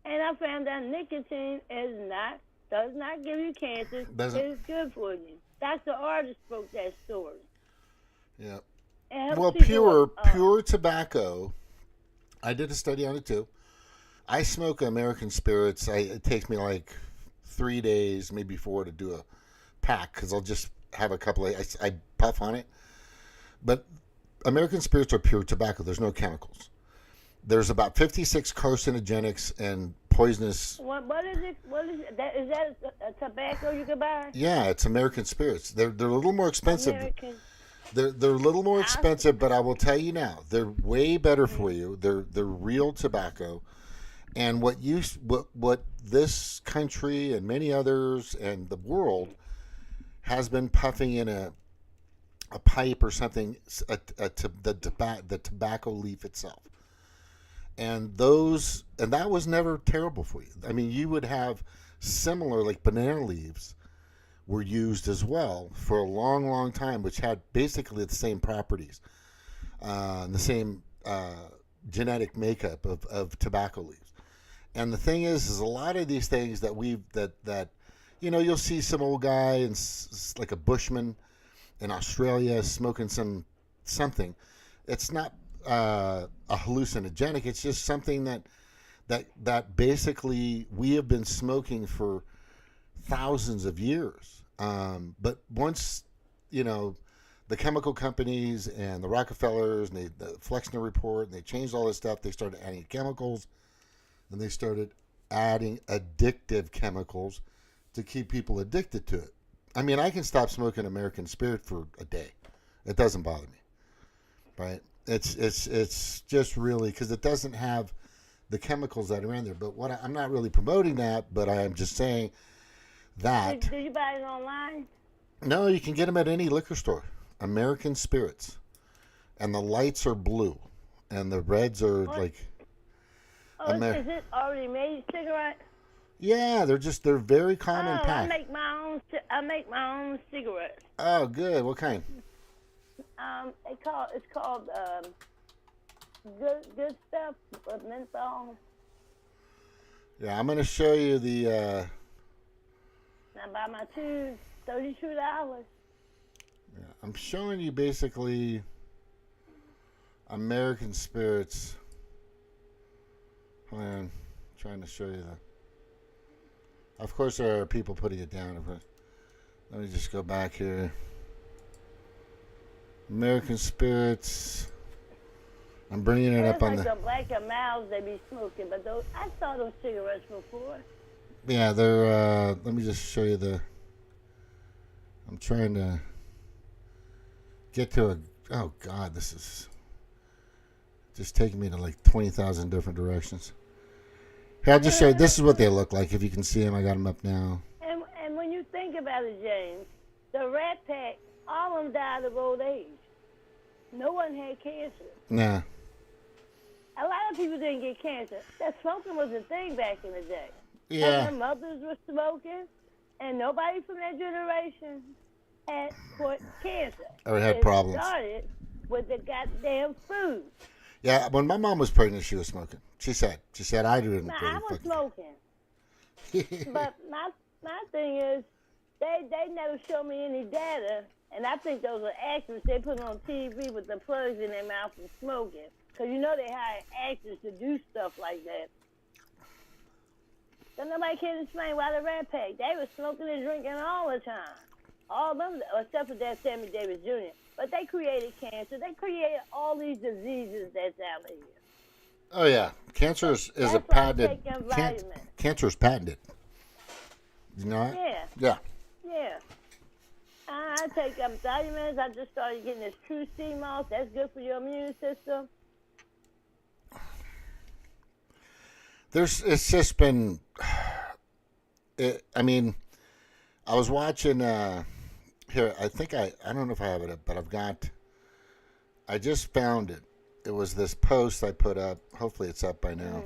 And I found out nicotine does not give you cancer. Doesn't. It's good for you. Dr. Artist broke that story. yeah. It helps Well, people, pure tobacco. I did a study on it too. I smoke American Spirits. It takes me like 3 days, maybe 4, to do a pack because I'll just have a couple. I puff on it. But American Spirits are pure tobacco. There's no chemicals. There's about 56 carcinogenics and poisonous. What is it? Is that a tobacco you can buy? Yeah, it's American Spirits. They're a little more expensive. American. They're a little more expensive, but I will tell you now, they're way better for you. They're real tobacco, and what this country and many others and the world has been puffing in a pipe or something, the tobacco leaf itself, and that was never terrible for you. I mean, you would have similar, like banana leaves were used as well for a long, long time, which had basically the same properties, the same genetic makeup of tobacco leaves. And the thing is a lot of these things that you'll see some old guy and like a bushman in Australia smoking something. It's not a hallucinogenic. It's just something that basically we have been smoking for thousands of years. But once, the chemical companies and the Rockefellers and the Flexner Report, and they changed all this stuff, they started adding chemicals, and they started adding addictive chemicals to keep people addicted to it. I mean, I can stop smoking American Spirit for a day. It doesn't bother me, right? It's just really because it doesn't have the chemicals that are in there. But I'm not really promoting that, but I am just saying that. Did you buy it online? No, you can get them at any liquor store. American Spirits, and the lights are blue, and the reds are like. Oh, is it already made cigarette? Yeah, they're very common pack. I make my own cigarettes. Oh, good. What kind? It's called good stuff with menthol. Yeah, I'm gonna show you the. Now buy my tubes, $32. Yeah, I'm showing you basically American Spirits. Hold on, I'm trying to show you that. Of course, there are people putting it down. Let me just go back here. American Spirits. I'm bringing it up on the Black and Milds they be smoking, but I saw those cigarettes before. Yeah, they're. Let me just show you I'm trying to get to a. Oh God, this is just taking me to like 20,000 different directions. Here, I'll just show you. This is what they look like. If you can see them, I got them up now. And when you think about it, James, the Rat Pack, all of them died of old age. No one had cancer. Nah. A lot of people didn't get cancer. That smoking was a thing back in the day. Yeah. And their mothers were smoking, and nobody from that generation had cancer. Or had problems. It started with the goddamn food. Yeah, when my mom was pregnant, she was smoking. She said I didn't. Now, I was smoking. But my thing is, they never show me any data, and I think those are actors they put on TV with the plugs in their mouth and smoking. Because they hire actors to do stuff like that. So nobody can explain why the Rat Pack. They were smoking and drinking all the time. All of them, except for that Sammy Davis Jr. But they created cancer. They created all these diseases that's out here. Oh yeah, cancer is a That's why I'm patented. taking vitamins. Cancer is patented. You know that? Yeah. Yeah. Yeah. I take vitamins. I just started getting this True Sea Moss. That's good for your immune system. It's just been. I mean, I was watching. Here, I think I don't know if I have it, but I just found it. It was this post I put up. Hopefully, it's up by now.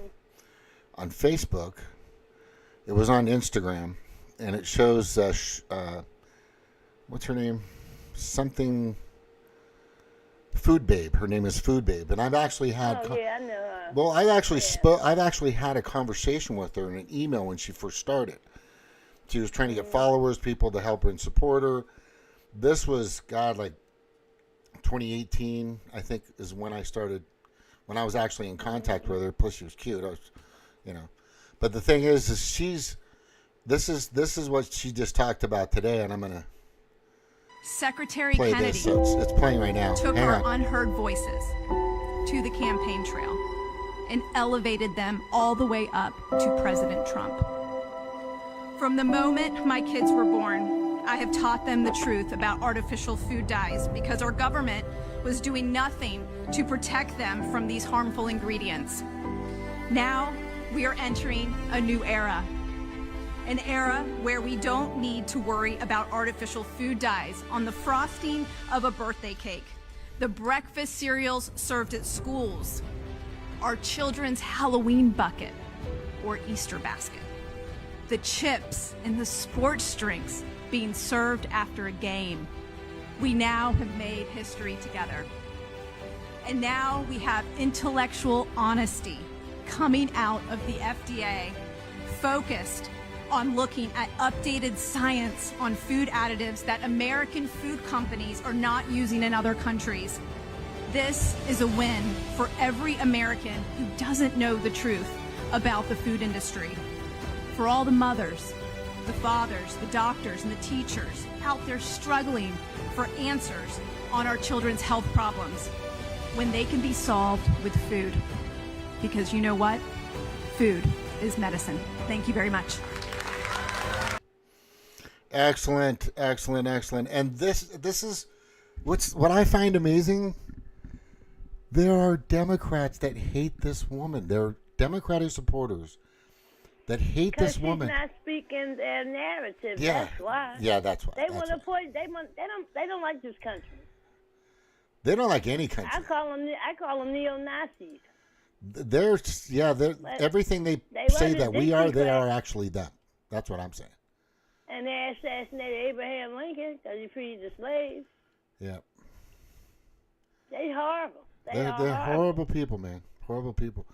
On Facebook. It was on Instagram, and it shows. What's her name? Something. Food Babe. Her name is Food Babe, and I've actually had. Yeah, I know her. Well, I've actually had a conversation with her in an email when she first started. She was trying to get followers, people to help her and support her. This was like 2018, I think, is when I started. When I was actually in contact with her. Plus, she was cute. But the thing is this is what she just talked about today, and I'm gonna. Secretary Play Kennedy this. So it's playing right now. took Hang our on. unheard voices to the campaign trail and elevated them all the way up to President Trump. From the moment my kids were born, I have taught them the truth about artificial food dyes because our government was doing nothing to protect them from these harmful ingredients. Now we are entering a new era. An era where we don't need to worry about artificial food dyes on the frosting of a birthday cake, the breakfast cereals served at schools, our children's Halloween bucket or Easter basket, the chips and the sports drinks being served after a game. We now have made history together. And now we have intellectual honesty coming out of the FDA, focused on looking at updated science on food additives that American food companies are not using in other countries. This is a win for every American who doesn't know the truth about the food industry. For all the mothers, the fathers, the doctors, and the teachers out there struggling for answers on our children's health problems when they can be solved with food. Because you know what? Food is medicine. Thank you very much. Excellent. And this is what I find amazing. There are Democrats that hate this woman. There are Democratic supporters that hate this woman. Because she's not speaking their narrative. Yeah. That's why. Yeah, that's why. They want to put. They don't like this country. They don't like any country. I call them neo-Nazis. They're everything they say that we are, they are actually them. That's what I'm saying. And they assassinated Abraham Lincoln because he freed the slaves. Yeah. They horrible. They're horrible people, man. Horrible people.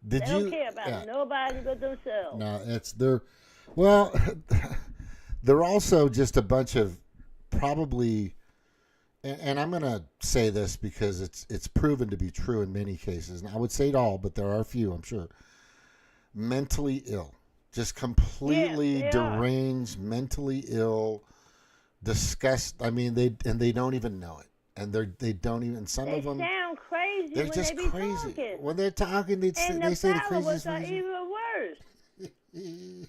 They don't care about nobody but themselves. No, they're also just a bunch of probably, and I'm going to say this because it's proven to be true in many cases. And I would say it all, but there are a few, I'm sure. Mentally ill. Just completely deranged, mentally ill, I mean, they don't even know it, and they don't even. Some of them sound crazy. They're just crazy when they're talking. They say the craziest things. Even worse.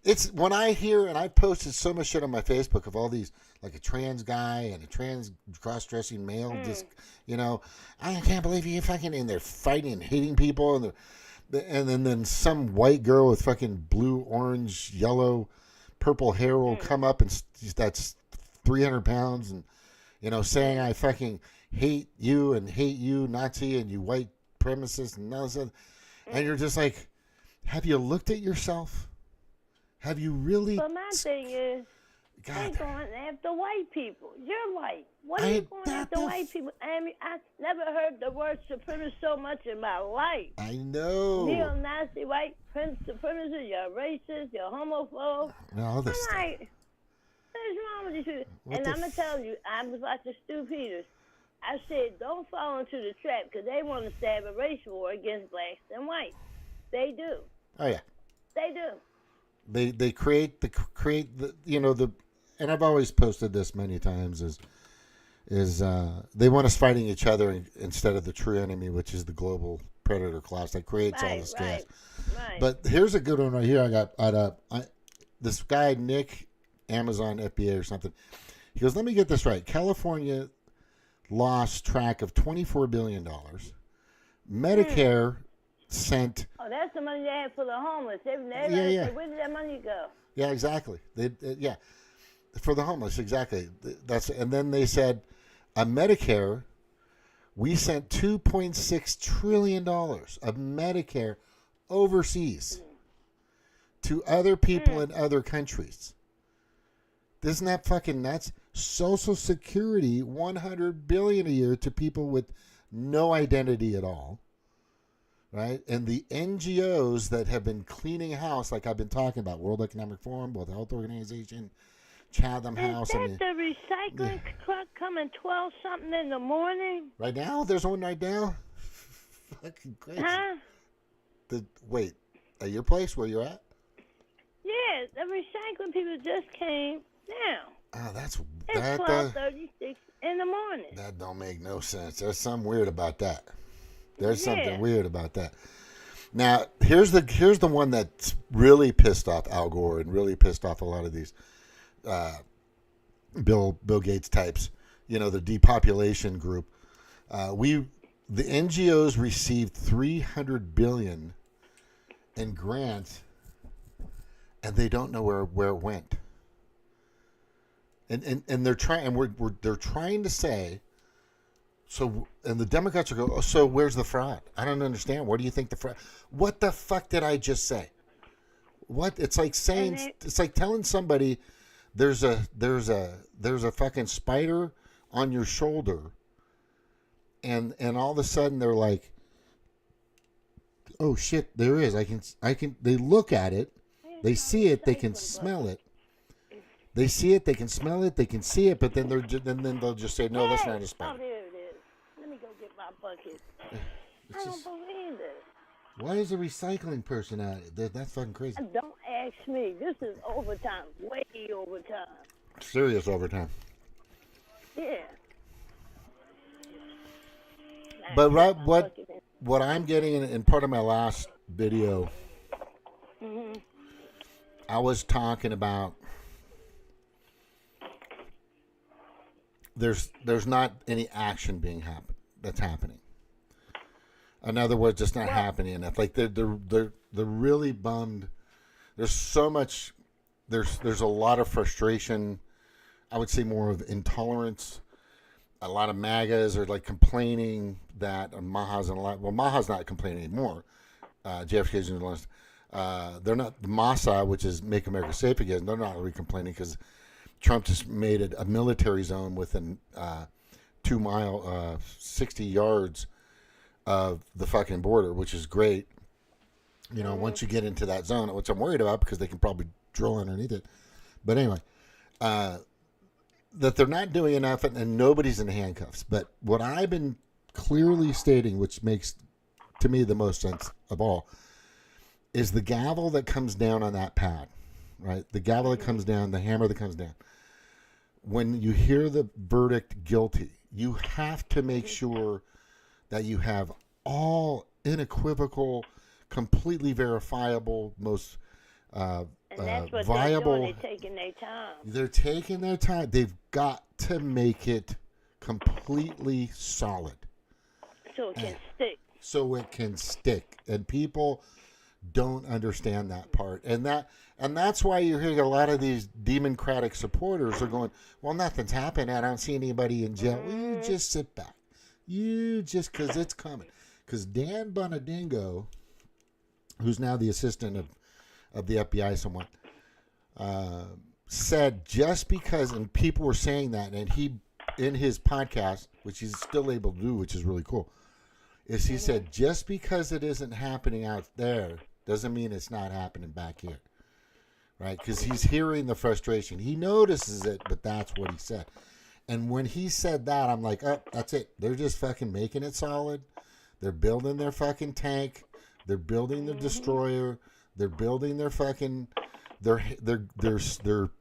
It's when I hear, and I posted so much shit on my Facebook of all these, like a trans guy and a trans cross-dressing male. Just I can't believe you fucking, and they're fighting and hating people, and then some white girl with fucking blue, orange, yellow, purple hair will come up and that's 300 pounds and saying I fucking hate you Nazi and you white supremacist and all this other, and you're just like, have you looked at yourself? Have you really? But my thing is, they're going after white people. You're white. What are you going after white people? I mean, I never heard the word supremacist so much in my life. I know. Neo-Nazi, white supremacist, you're racist, you're homophobe. No, this I'm like, what is wrong with these people? And I'm going to tell you, I was watching Stu Peters. I said, don't fall into the trap because they want to stab a race war against blacks and whites. They do. Oh, yeah. They do. They create the and I've always posted this many times, is they want us fighting each other instead of the true enemy, which is the global predator class that creates all this gas. Right. But here's a good one right here. I got this guy Nick, Amazon FBA or something. He goes, let me get this right. California lost track of $24 billion. Medicare sent. Oh, that's the money they had for the homeless. Yeah. Where did that money go? Yeah, exactly. For the homeless, exactly. And then they said, Medicare, we sent $2.6 trillion of Medicare overseas to other people in other countries. Isn't that fucking nuts? Social Security, $100 billion a year to people with no identity at all. Right? And the NGOs that have been cleaning house, like I've been talking about, World Economic Forum, World Health Organization, Chatham House. Is that the recycling truck coming 12-something in the morning? Right now? There's one right now? Fucking crazy. Huh? Wait, at your place where you're at? Yeah, the recycling people just came now. Oh, it's 12:36 in the morning. That don't make no sense. There's something weird about that. There's something weird about that. Now, here's the one that's really pissed off Al Gore and really pissed off a lot of these Bill Gates types. You know, the depopulation group. The NGOs received $300 billion in grants, and they don't know where it went. And they're trying, and they're trying to say. So, and the Democrats are going, oh, so where's the fraud? I don't understand. What do you think the fraud? What the fuck did I just say? What? It's like saying, it's like telling somebody there's a fucking spider on your shoulder, and all of a sudden they're like, oh shit, there is. I can. They look at it, they see it, they can smell it. They see it, they can smell it, they can see it, but then they'll just say, no, that's not a spider. Oh, there it is. Let me go get my bucket. I don't believe it. Why is the recycling person at it? That's fucking crazy. Don't ask me. This is overtime. Way overtime. Serious overtime. Yeah. But what I'm getting in part of my last video, I was talking about there's not any action that's happening. In other words, it's not happening enough. Like they're really bummed. There's so much. There's a lot of frustration. I would say more of intolerance. A lot of MAGAs are like complaining that Maha's in a lot. Well, Maha's not complaining anymore. JFK's in the list. They're not the MASA, which is Make America Safe Again. They're not really complaining because Trump just made it a military zone within 2 mile, 60 yards of the fucking border, which is great. You know, once you get into that zone, which I'm worried about because they can probably drill underneath it. But anyway, that they're not doing enough and nobody's in handcuffs. But what I've been clearly stating, which makes to me the most sense of all, is the gavel that comes down on that pad, right? The gavel that comes down, the hammer that comes down. When you hear the verdict guilty, you have to make sure that you have all unequivocal, completely verifiable, most and that's what viable. They're doing. They're taking their time. They're taking their time. They've got to make it completely solid. So it can stick. So it can stick. And people don't understand that part. And that's why you're hearing a lot of these Demoncratic supporters are going, well, nothing's happened. I don't see anybody in jail. Well, you just sit back. You just, because it's coming. Because Dan Bonadingo, who's now the assistant of the FBI somewhat, said just because, and people were saying that, and he, in his podcast, which he's still able to do, which is really cool, is he said, just because it isn't happening out there doesn't mean it's not happening back here. Right? Because he's hearing the frustration. He notices it, but that's what he said. And when he said that, I'm like, oh, that's it. They're just fucking making it solid. They're building their fucking tank. They're building their destroyer. They're building their fucking their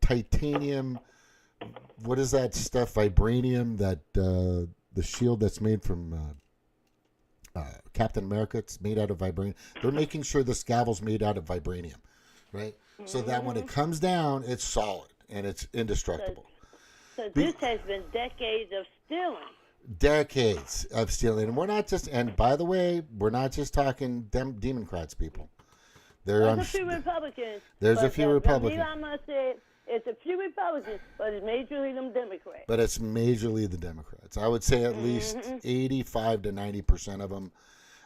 titanium what is that stuff? Vibranium, that the shield that's made from Captain America. It's made out of vibranium. They're making sure this gavel's made out of vibranium, right? So that when it comes down, it's solid and it's indestructible. So this has been decades of stealing. Decades of stealing, and we're not just. And by the way, we're not just talking Demoncrats, people. There's a few Republicans. There's a few Republicans. Elon said it's a few Republicans, but it's majorly them Democrats. But it's majorly the Democrats. I would say at least 85 to 90% of them.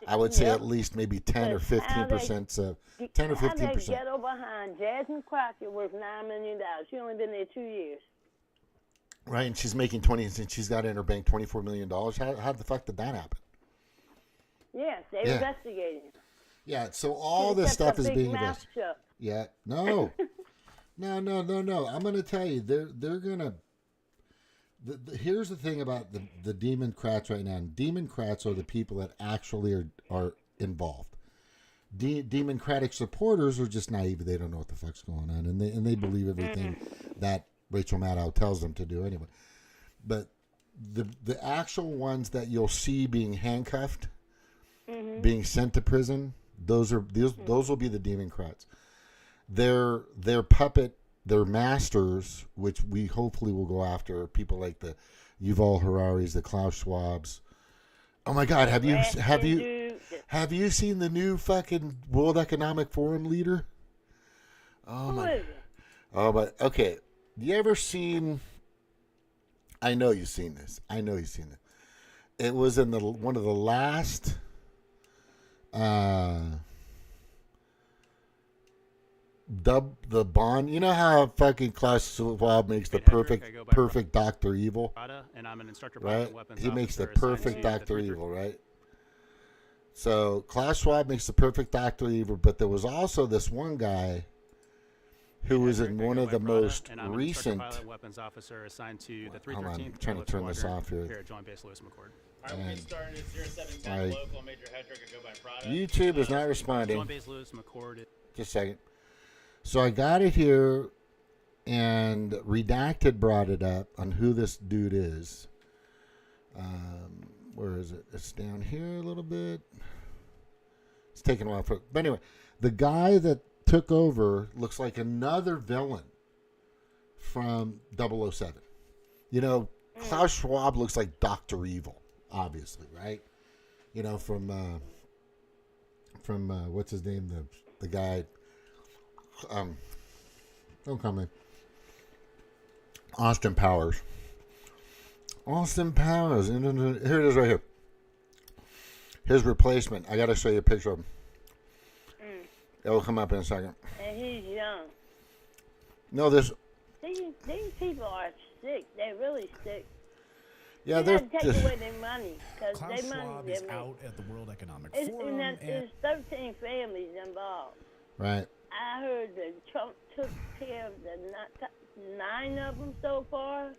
I would say at least maybe 10 or 15%. 10 or 15%. That ghetto behind Jasmine Crockett worth $9 million. She only been there 2 years. Right, and she's making 20, and she's got in her bank $24 million. How the fuck did that happen? Yes, they're investigating. Yeah, so all this stuff is being investigated. Yeah, no. No. I'm going to tell you, they're going to... Here's the thing about the Demoncrats right now. Demoncrats are the people that actually are involved. Demoncratic supporters are just naive. They don't know what the fuck's going on, and they believe everything that Rachel Maddow tells them to do anyway. But the actual ones that you'll see being handcuffed, being sent to prison, those will be the Demoncrats. Their puppet, their masters, which we hopefully will go after, people like the Yuval Hararis, the Klaus Schwabs. Oh my God, have you seen the new fucking World Economic Forum leader? Oh my. Oh, but okay. You ever seen? I know you've seen this. It was in one of the last. The Bond. You know how fucking Klaus Schwab makes the perfect Dr. Evil, and I'm an instructor, right? He makes the perfect Dr. Evil, right? So Klaus Schwab makes the perfect Dr. Evil, but there was also this one guy who was in one of the most recent. Pilot weapons officer assigned to the 313th. Hold on, I'm trying to turn this off here. Here at Joint Base Lewis McChord. YouTube is not responding. Joint Base Lewis McChord. Just a second. So I got it here, and Redacted brought it up on who this dude is. Where is it? It's down here a little bit. It's taking a while but anyway, the guy that took over looks like another villain from 007. You know, Klaus Schwab looks like Dr. Evil, obviously, right? You know, from what's his name? The guy. Don't come in. Austin Powers. Here it is right here. His replacement. I got to show you a picture of him. It'll come up in a second. And he's young. No, this. These people are sick. They're really sick. Yeah, they're they're. Take away their money because Klaus their money. Schwab is out at the World Economic Forum. Forum. There's 13 families involved. Right. I heard that Trump took care of the 9 of them so far.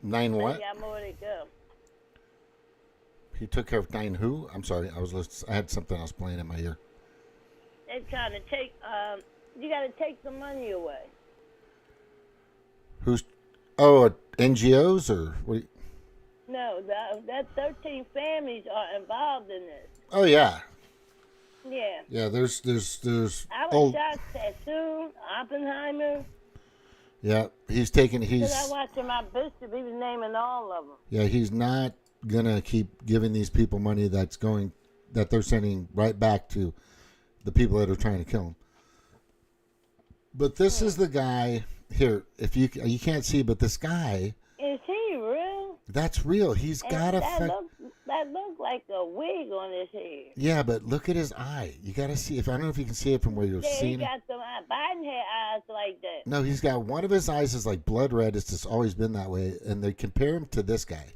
9 what? They got more to go. He took care of 9 who? I'm sorry. I had something else playing in my ear. They're trying to take. You got to take the money away. Who's? Oh, NGOs or what? No, that 13 families are involved in this. Oh yeah. Yeah. Yeah, there's. I was shocked. Sassoon, Oppenheimer. Yeah, he's. I watched my bishop. He was naming all of them. Yeah, he's not gonna keep giving these people money that they're sending right back to the people that are trying to kill him. But this is the guy here. If you can't see, but this guy. Is he real? That's real. He's got a. That look like a wig on his head. Yeah, but look at his eye. You got to see. I don't know if you can see it from where you're seeing it. He got some Biden had eyes like that. No, he's got one of his eyes is like blood red. It's just always been that way. And they compare him to this guy,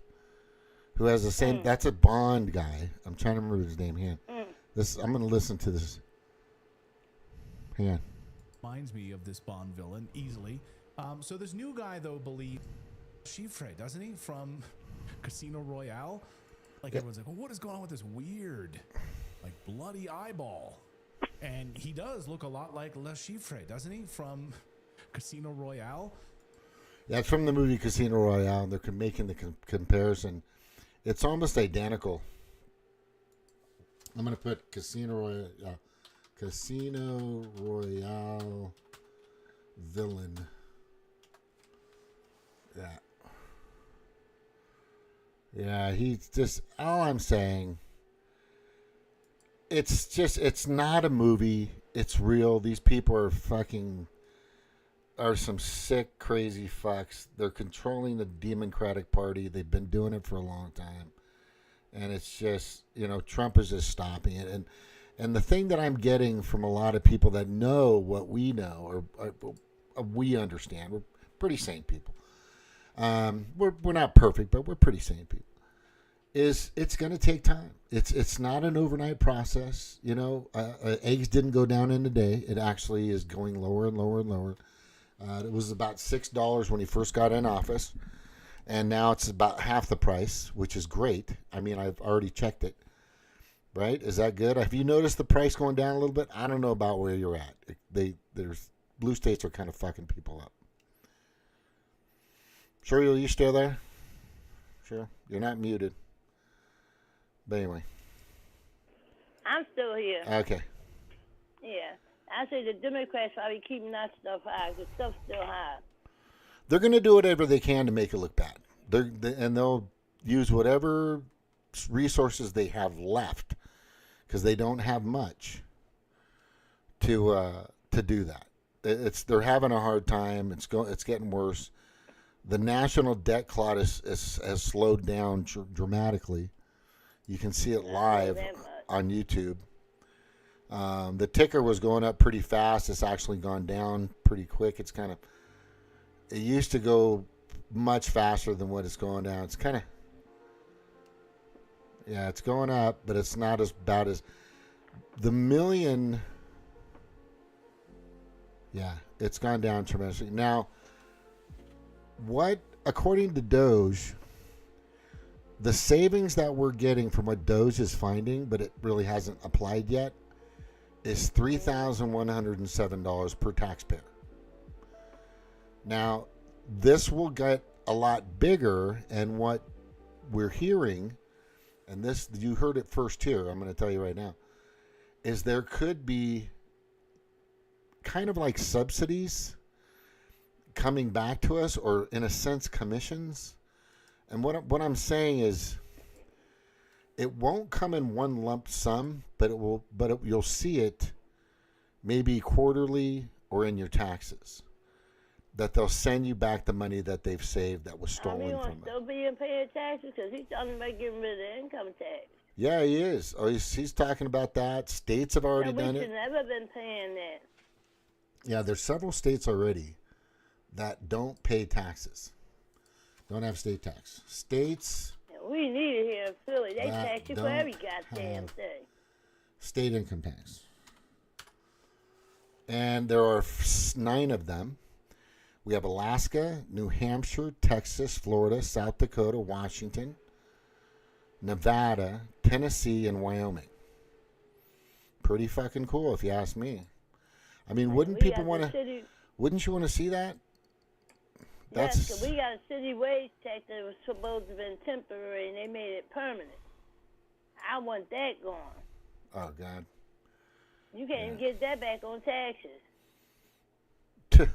who has the same. That's a Bond guy. I'm trying to remember his name. Hang on. I'm going to listen to this. Hang on. Reminds me of this Bond villain easily. So this new guy though believes Chiffre, doesn't he, from Casino Royale? Like everyone's like, well, what is going on with this weird, like bloody eyeball? And he does look a lot like Le Chiffre, doesn't he, from Casino Royale? That's from the movie Casino Royale. And they're making the comparison. It's almost identical. I'm going to put Casino Royale villain. Yeah. Yeah, he's just, all I'm saying, it's not a movie. It's real. These people are some sick, crazy fucks. They're controlling the Demoncratic Party. They've been doing it for a long time. And it's just, Trump is just stopping it. And the thing that I'm getting from a lot of people that know what we know, or we understand, we're pretty sane people. We're not perfect, but we're pretty sane people. Is it's going to take time. It's not an overnight process. Eggs didn't go down in a day. It actually is going lower and lower and lower. It was about $6 when he first got in office, and now it's about half the price, which is great. I mean, I've already checked it. Right? Is that good? Have you noticed the price going down a little bit? I don't know about where you're at. There's blue states are kind of fucking people up. Sure, you still there? Sure. You're not muted. But anyway. I'm still here. Okay. Yeah. I say the Democrats probably keeping that stuff high because stuff's still high. They're going to do whatever they can to make it look bad. And they'll use whatever resources they have left because they don't have much to do that. They're having a hard time. It's getting worse. The national debt cloud has slowed down dramatically. You can see it live on YouTube. The ticker was going up pretty fast. It's actually gone down pretty quick. It used to go much faster than what it's going down. It's kind of, yeah, it's going up, but it's not as bad as the million. Yeah, it's gone down tremendously. Now, according to Doge, the savings that we're getting from what Doge is finding, but it really hasn't applied yet, is $3,107 per taxpayer. Now, this will get a lot bigger, and what we're hearing, and this, you heard it first here, I'm going to tell you right now, is there could be kind of like subsidies coming back to us, or in a sense commissions. And what I'm saying is, it won't come in one lump sum, but you'll see it maybe quarterly or in your taxes. That they'll send you back the money that they've saved that was stolen from them. Still being paying taxes because he's talking about getting rid of the income tax. Yeah, he is. Oh, he's talking about that. States have already done it. We've never been paying that. Yeah, there's several states already that don't pay taxes. Don't have state tax. States. Yeah, we need it here in Philly. They tax you for every goddamn thing. State income tax. And there are 9 of them. We have Alaska, New Hampshire, Texas, Florida, South Dakota, Washington, Nevada, Tennessee, and Wyoming. Pretty fucking cool, if you ask me. I mean, wouldn't you want to see that? Yes, because we got a city wage tax that was supposed to have been temporary, and they made it permanent. I want that gone. Oh, God. You can't even get that back on taxes. Wow.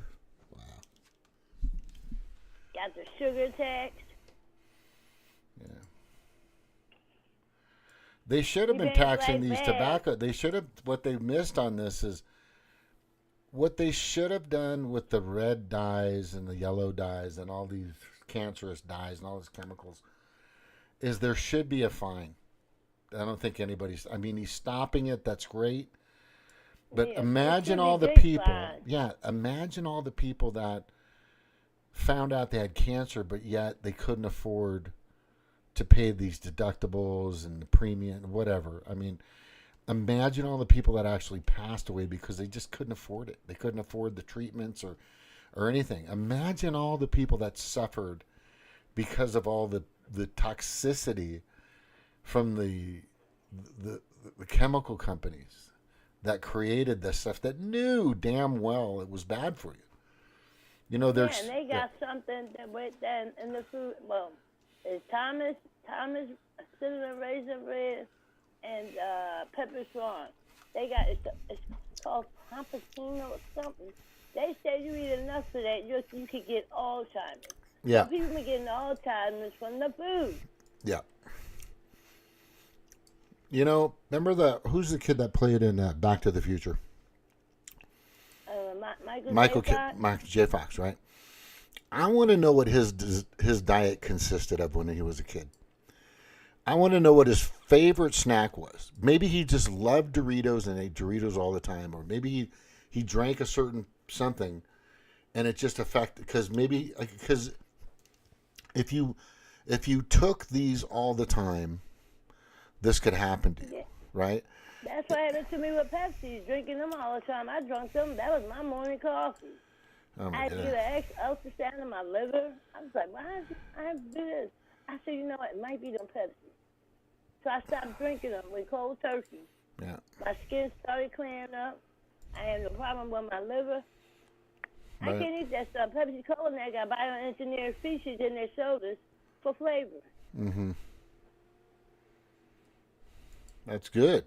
Got the sugar tax. Yeah. They should have been taxing these tobacco. They should have, what they missed on this is, what they should have done with the red dyes and the yellow dyes and all these cancerous dyes and all these chemicals is there should be a fine. I don't think anybody's, I mean, he's stopping it. That's great. But imagine all the people. Yeah, imagine all the people that found out they had cancer, but yet they couldn't afford to pay these deductibles and the premium, whatever. I mean, imagine all the people that actually passed away because they just couldn't afford it. They couldn't afford the treatments or anything. Imagine all the people that suffered because of all the toxicity from the chemical companies that created this stuff that knew damn well it was bad for you. You know, there's. Yeah, and they got something that with that in the food. Well, it's Thomas cinnamon raisin bread and pepper swan. They got it's called Campesino or something. They say you eat enough of that, you can get Alzheimer's. Yeah. So people are getting Alzheimer's from the food. Yeah. You know, remember who's the kid that played in Back to the Future? Michael J. Fox, right? I want to know what his diet consisted of when he was a kid. I want to know what his favorite snack was. Maybe he just loved Doritos and ate Doritos all the time, or maybe he drank a certain something, and it just affected because if you took these all the time, this could happen to you, right? That's what happened to me with Pepsi. Drinking them all the time. I drank them. That was my morning coffee. Oh my I had to God. get an ultrasound in my liver. I was like, why did I have to do this? I said, you know what? It might be them Pepsi. So I stopped drinking them with cold turkey. Yeah. My skin started clearing up. I had no problem with my liver. I Right. can't eat that stuff. Pepsi Cola and they got bioengineered features in their sodas for flavor. Mm-hmm. That's good.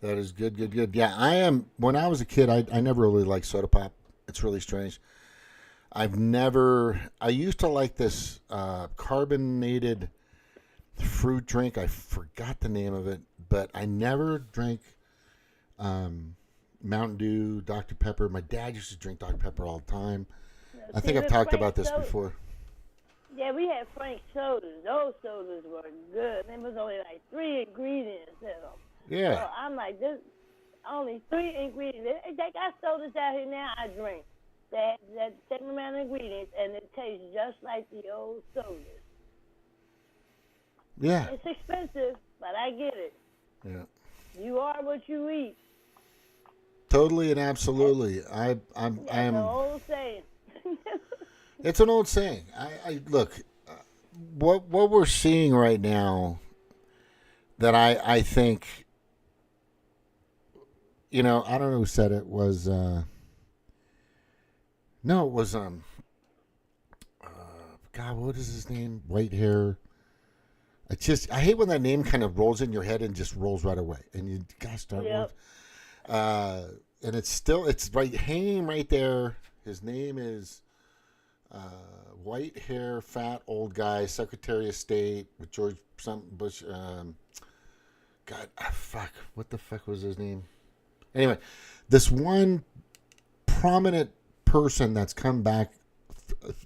That is good, good, good. Yeah, when I was a kid, I never really liked soda pop. It's really strange. I used to like this carbonated fruit drink. I forgot the name of it, but I never drank Mountain Dew, Dr. Pepper. My dad used to drink Dr. Pepper all the time. I think I've talked about this before. Yeah, we had Frank sodas. Those sodas were good. There was only like 3 ingredients in them. Yeah. So I'm like, this only 3 ingredients. They got sodas out here now I drink. That same amount of ingredients, and it tastes just like the old sodas. Yeah. It's expensive, but I get it. Yeah. You are what you eat. Totally and absolutely. I am. That's an old saying. It's an old saying. I look. What we're seeing right now, that I think. You know, I don't know who said it. Was no, it was God, what is his name? White hair. I hate when that name kind of rolls in your head and just rolls right away, and you gotta start. Yep. And it's right hanging right there. His name is white hair, fat old guy, Secretary of State with George Bush. Fuck, what the fuck was his name? Anyway, this one prominent person that's come back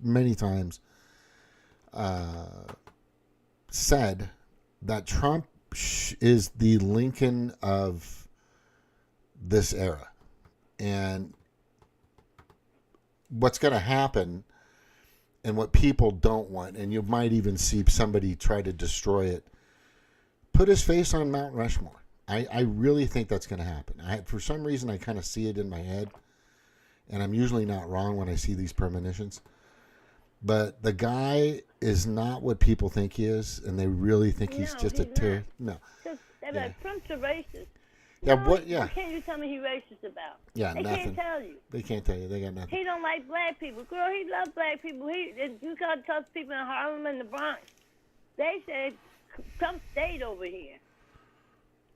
many times said that Trump is the Lincoln of this era. And what's going to happen, and what people don't want, and you might even see somebody try to destroy it, put his face on Mount Rushmore. I really think that's going to happen. For some reason, I kind of see it in my head, and I'm usually not wrong when I see these premonitions. But the guy is not what people think he is, and they really think he's just a terror. No. They're like, Trump's a racist. Yeah, No, what? Yeah. What can you tell me he's racist about? Yeah, they nothing. can't tell you. They can't tell you. They got nothing. He don't like black people. Girl, he loves black people. You gotta talk to people in Harlem and the Bronx. They said Trump stayed over here.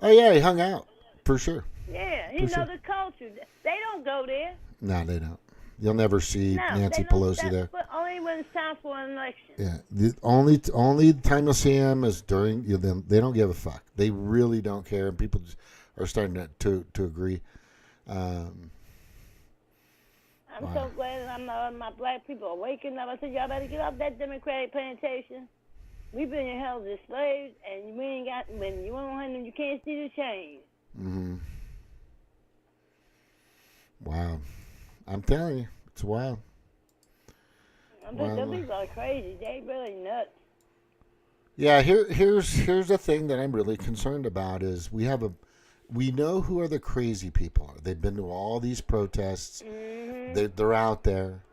Oh yeah, he hung out for sure. Yeah, he knows the culture. They don't go there. No, they don't. You'll never see Nancy Pelosi there. But only when it's time for an election. Yeah, the only time you'll see him is during. They don't give a fuck. They really don't care, and people are starting to agree. I'm so glad my black people are waking up. I said, y'all better get off that Democratic plantation. We've been held as slaves, and we ain't got, when you don't have them, you can't see the change. Mm-hmm. Wow. I'm telling you, it's wild. Those people are crazy. They really nuts. Yeah, here's the thing that I'm really concerned about is we know who are the crazy people. They've been to all these protests. Mm-hmm. They're out there.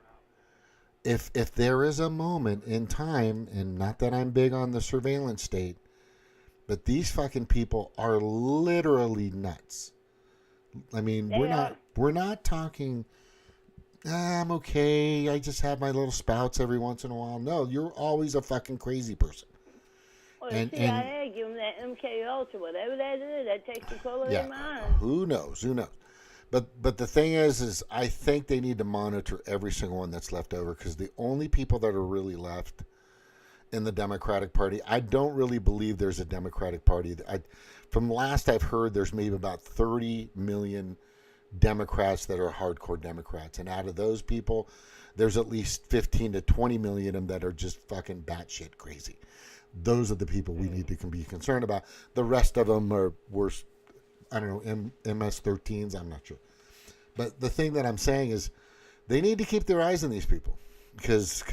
If there is a moment in time, and not that I'm big on the surveillance state, but these fucking people are literally nuts. I mean, we're not talking I'm okay. I just have my little spouts every once in a while. No, you're always a fucking crazy person. Or the CIA give them that MK Ultra, whatever that is, that takes control of their mind. Who knows? Who knows? But the thing is I think they need to monitor every single one that's left over, because the only people that are really left in the Democratic Party, I don't really believe there's a Democratic Party. From last I've heard, there's maybe about 30 million Democrats that are hardcore Democrats, and out of those people, there's at least 15 to 20 million of them that are just fucking batshit crazy. Those are the people we need to be concerned about. The rest of them are worse. I don't know, MS-13s, I'm not sure. But the thing that I'm saying is they need to keep their eyes on these people, because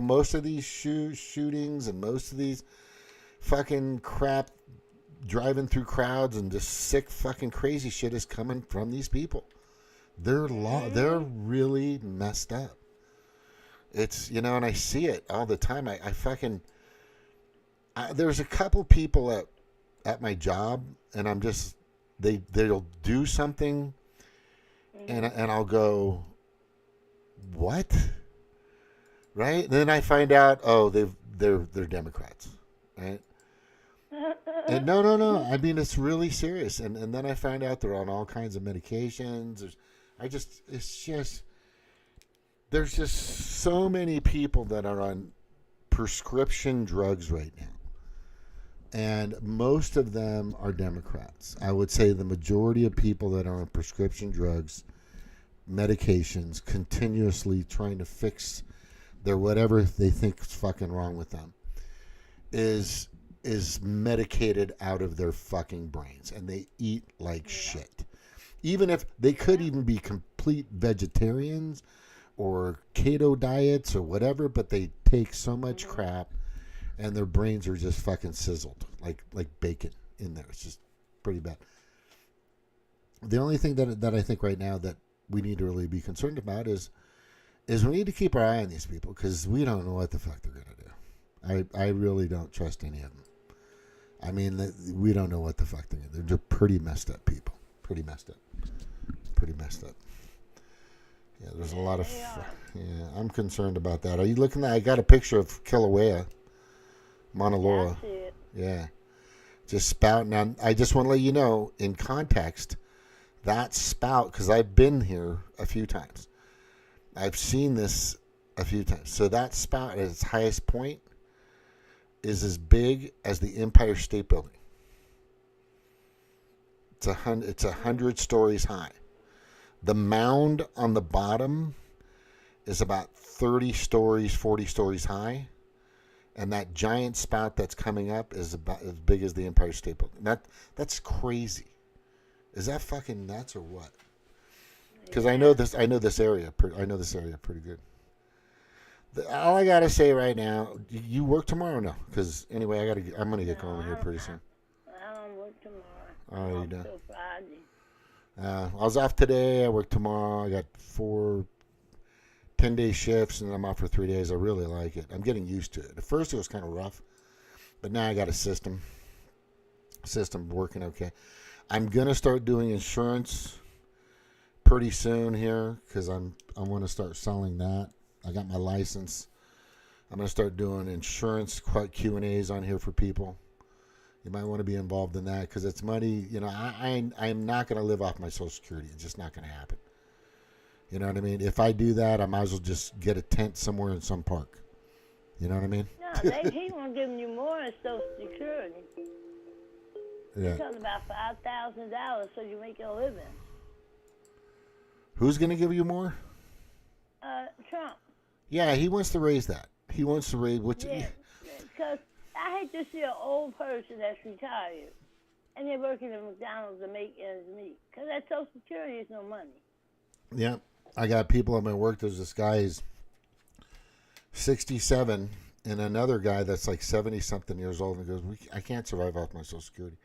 most of these shootings and most of these fucking crap driving through crowds and just sick fucking crazy shit is coming from these people. They're really messed up. It's, and I see it all the time. There's a couple people at my job, and I'm just, they'll do something, and I'll go, what? Right? And then I find out, they're Democrats, right? And no. I mean, it's really serious. And then I find out they're on all kinds of medications. There's just so many people that are on prescription drugs right now. And most of them are Democrats. I would say the majority of people that are on prescription drugs, medications, continuously trying to fix their whatever they think is fucking wrong with them, is medicated out of their fucking brains, and they eat like shit. Even if they could even be complete vegetarians or keto diets or whatever, but they take so much crap, and their brains are just fucking sizzled like bacon in there. It's just pretty bad. The only thing that I think right now that we need to really be concerned about is we need to keep our eye on these people, because we don't know what the fuck they're gonna do. I really don't trust any of them. I mean, we don't know what the fuck they're gonna do. They're just pretty messed up people. Pretty messed up. Yeah, there's a lot of. Yeah, I'm concerned about that. Are you looking at? I got a picture of Kilauea, Mauna Loa. Yeah, just spouting. And I just want to let you know, in context, that spout, because I've been here a few times. I've seen this a few times. So that spout at its highest point is as big as the Empire State Building. It's 100 stories high. The mound on the bottom is about 30 stories, 40 stories high. And that giant spout that's coming up is about as big as the Empire State Building. That's crazy. Is that fucking nuts or what? Because I know this area pretty good. All I gotta say right now, you work tomorrow or no? Because anyway, I'm gonna get going here pretty soon. I don't work tomorrow. Oh, you don't? Till Friday. I was off today. I work tomorrow. I got 4 10-day shifts, and I'm off for 3 days. I really like it. I'm getting used to it. At first, it was kind of rough, but now I got a system working okay. I'm gonna start doing insurance pretty soon here, because I want to start selling that. I got my license. I'm going to start doing insurance Q&As on here for people. You might want to be involved in that, because it's money. I'm not going to live off my Social Security. It's just not going to happen. You know what I mean? If I do that, I might as well just get a tent somewhere in some park. You know what I mean? No, he won't give you more in Social Security. Yeah. He's talking about $5,000 so you make a living. Who's going to give you more? Trump. Yeah, he wants to raise that. He wants to raise, which. Yeah, because I hate to see an old person that's retired and they're working at McDonald's to make ends meet, because that Social Security is no money. Yeah, I got people at my work. There's this guy who's 67 and another guy that's like 70-something years old, and goes, I can't survive off my Social Security.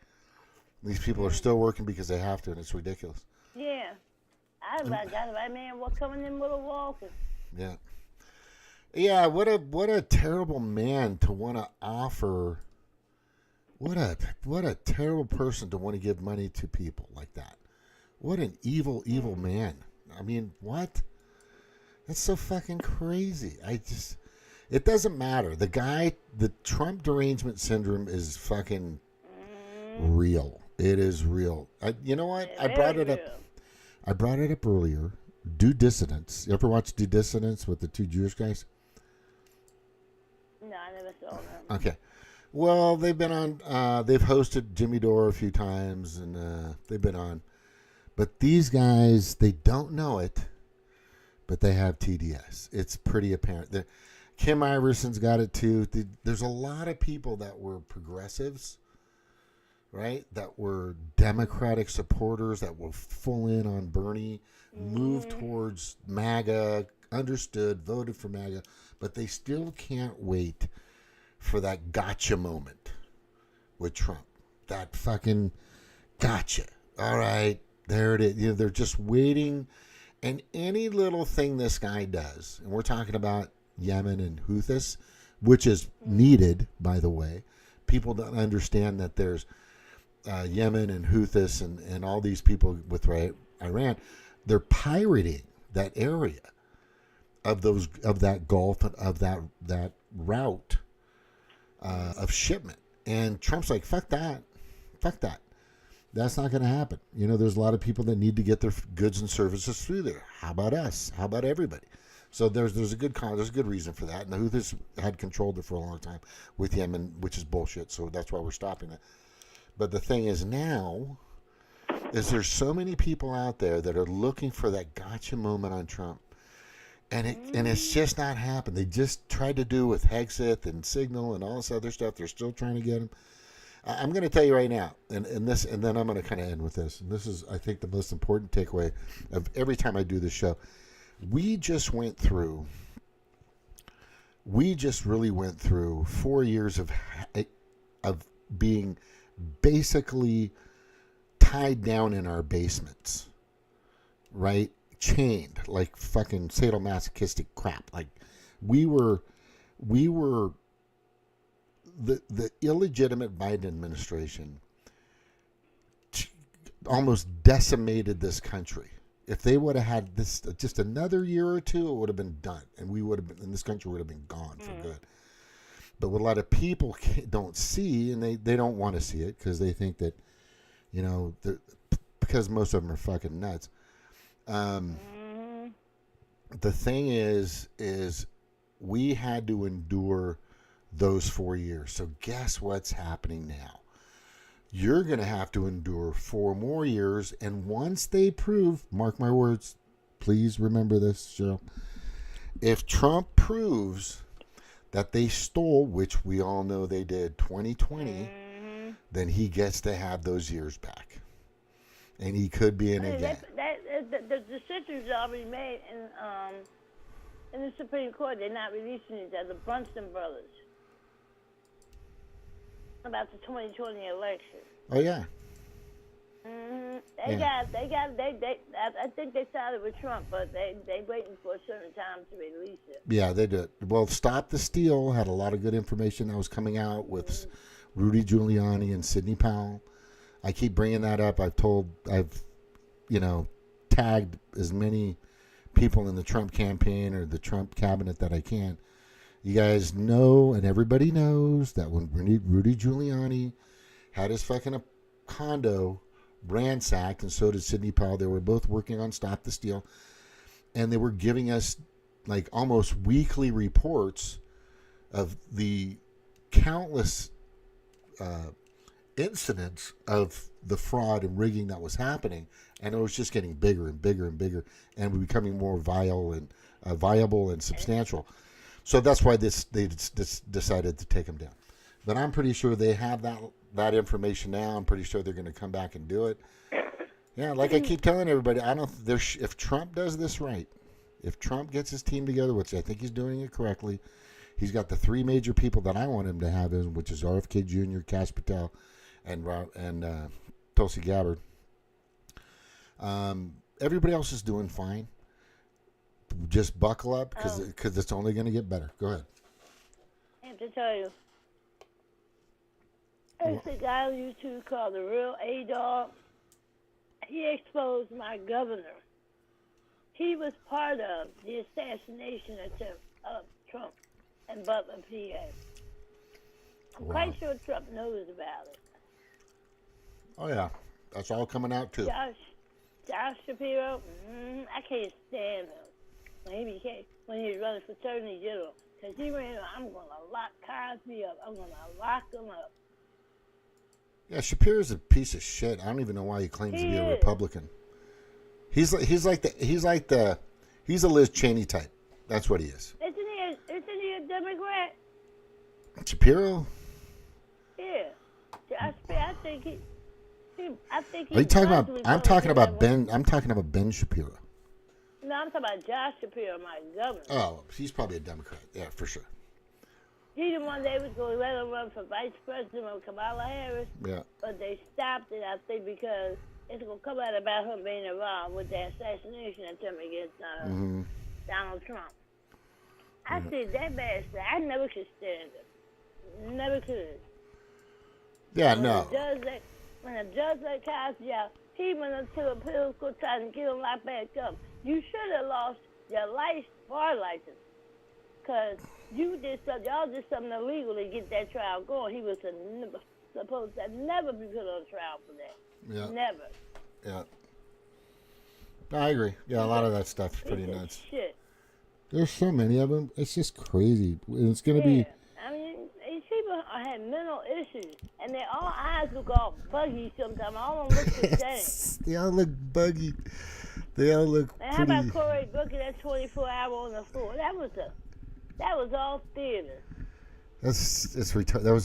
These people are still working because they have to, and it's ridiculous. Yeah. I got the right man coming in with a walker. Yeah. Yeah, what a terrible man to want to offer. What a terrible person to want to give money to people like that. What an evil man. I mean, what? That's so fucking crazy. It doesn't matter. The Trump derangement syndrome is fucking real. It is real. You know what? I brought it up. I brought it up earlier. Due Dissidence. You ever watch Due Dissidence with the two Jewish guys? No, I never saw them. Okay. Well, they've been on. They've hosted Jimmy Dore a few times, and they've been on. But these guys, they don't know it, but they have TDS. It's pretty apparent. Kim Iverson's got it too. There's a lot of people that were progressives, right? That were Democratic supporters that were full in on Bernie, moved towards MAGA, understood, voted for MAGA, but they still can't wait for that gotcha moment with Trump. That fucking gotcha. All right, there it is. You know, they're just waiting. And any little thing this guy does, and we're talking about Yemen and Houthis, which is needed, by the way. People don't understand that there's Yemen and Houthis and all these people with Iran. They're pirating that area of that Gulf, of that route of shipment. And Trump's like, fuck that. That's not going to happen. You know, there's a lot of people that need to get their goods and services through there. How about us? How about everybody? So there's a good reason for that. And the Houthis had controlled it for a long time with Yemen, which is bullshit. So that's why we're stopping it. But the thing is now, is there's so many people out there that are looking for that gotcha moment on Trump. And it's just not happened. They just tried to do with Hexit and Signal and all this other stuff. They're still trying to get him. I'm going to tell you right now, and then I'm going to kind of end with this. And this is, I think, the most important takeaway of every time I do this show. We just really went through 4 years of being basically tied down in our basements, right? Chained like fucking sadomasochistic crap. Like we were the illegitimate Biden administration almost decimated this country. If they would have had this just another year or two, it would have been done, and this country would have been gone for good. But what a lot of people don't see, and they don't want to see it because they think that, you know, because most of them are fucking nuts. The thing is we had to endure those 4 years. So guess what's happening now? You're going to have to endure 4 more years. And once they prove, mark my words, please remember this, Cheryl. If Trump proves that they stole, which we all know they did, 2020, then he gets to have those years back. And he could be in again. The decision's already made in the Supreme Court. They're not releasing it. They're the Brunson brothers. About the 2020 election. Oh yeah. I think they started with Trump, but they waiting for a certain time to release it. Yeah, they did. Well, Stop the Steal had a lot of good information that was coming out with Rudy Giuliani and Sidney Powell. I keep bringing that up. I've tagged as many people in the Trump campaign or the Trump cabinet that I can. You guys know, and everybody knows, that when Rudy Giuliani had his fucking condo ransacked, and so did Sidney Powell, they were both working on Stop the Steal, and they were giving us like almost weekly reports of the countless incidents of the fraud and rigging that was happening, and it was just getting bigger and bigger and bigger, and becoming more viable and substantial. So that's why they decided to take them down. But I'm pretty sure they have that information now. I'm pretty sure they're going to come back and do it. Yeah, like I keep telling everybody, if Trump does this right, if Trump gets his team together, which I think he's doing it correctly, he's got the 3 major people that I want him to have, which is RFK Jr., Kash Patel, and Tulsi Gabbard. Everybody else is doing fine. Just buckle up because it's only going to get better. Go ahead. I have to tell you. There's a guy on YouTube called The Real A-Dog. He exposed my governor. he was part of the assassination attempt of Trump and Butler, PA. I'm quite sure Trump knows about it. Oh, yeah. That's all coming out, too. Josh Shapiro, I can't stand him when he was running for Attorney General. Because he ran, I'm going to lock Cosby up. I'm going to lock him up. Yeah, Shapiro's a piece of shit. I don't even know why he claims to be a Republican. He's a Liz Cheney type. That's what he is. Isn't he a Democrat? Shapiro? Yeah. I think he. Are you talking about? I'm talking about Ben. I'm talking about Ben Shapiro. No, I'm talking about Josh Shapiro, my governor. Oh, he's probably a Democrat. Yeah, for sure. He the one they was going to let him run for vice president of Kamala Harris. Yeah. But they stopped it, I think, because it's going to come out about him being involved with the assassination attempt against Donald Trump. I said that bastard. I never could stand him. Never could. Yeah, when no. When a judge let Cosby out, he went up to the appeals court trying to get him locked back up. You should have lost your bar license. Because y'all did something illegal to get that trial going. He was supposed to never be put on trial for that. Yeah. Never. Yeah. No, I agree. Yeah, a lot of that stuff's pretty nuts. Shit. There's so many of them. It's just crazy. It's going to be... I mean, these people have mental issues, and their all eyes look all buggy sometimes. All of them look the same. They all look buggy. They all look and pretty... how about Cory Booker, that 24-hour on the floor? That was all theater. That was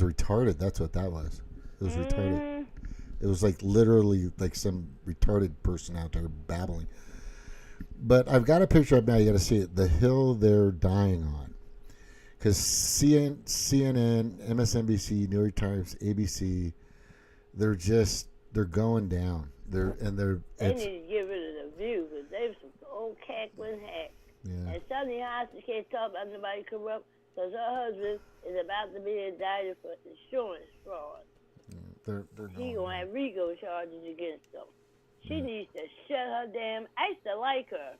retarded. That's what that was. It was retarded. It was like literally like some retarded person out there babbling. But I've got a picture up now. You got to see it. The hill they're dying on. Because CNN, MSNBC, New York Times, ABC, they're going down. They need to get rid of the View because they're some old cackling hacks. Yeah. And Sunny Hostin can't talk about nobody corrupt because her husband is about to be indicted for insurance fraud. She gonna have RICO charges against them. She needs to shut her damn. I used to like her.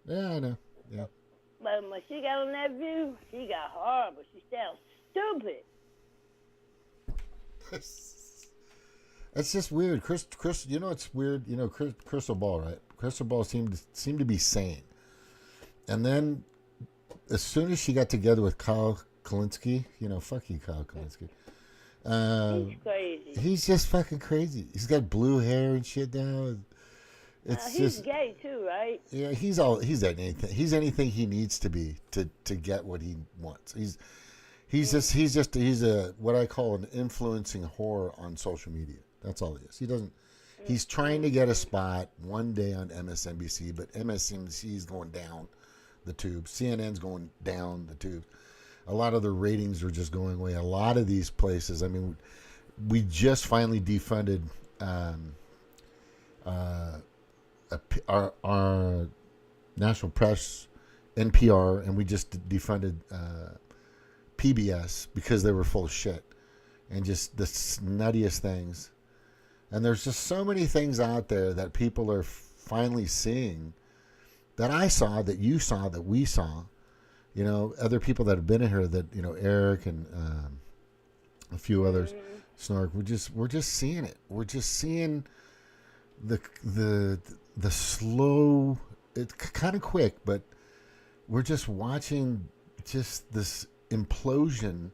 Yeah, I know. Yeah. But when she got on that View, she got horrible. She sounds stupid. It's just weird. Chris, you know it's weird. You know, Crystal Ball, right? Crystal Ball seemed to be sane. And then, as soon as she got together with Kyle Kalinske, fuck you, Kyle Kalinske. He's crazy. He's just fucking crazy. He's got blue hair and shit now. He's gay too, right? Yeah, he's anything. He's anything he needs to be to get what he wants. He's a what I call an influencing whore on social media. That's all he is. He doesn't. He's trying to get a spot one day on MSNBC, but MSNBC is going down the tube. CNN's going down the tube. A lot of the ratings are just going away. A lot of these places. I mean, we just finally defunded our national press, NPR, and we just defunded PBS because they were full of shit and just the nuttiest things. And there's just so many things out there that people are finally seeing that I saw, that you saw, that we saw. Other people that have been in here, that Eric and a few others, Snork. We're just seeing it. We're just seeing the slow. It's kind of quick, but we're just watching just this implosion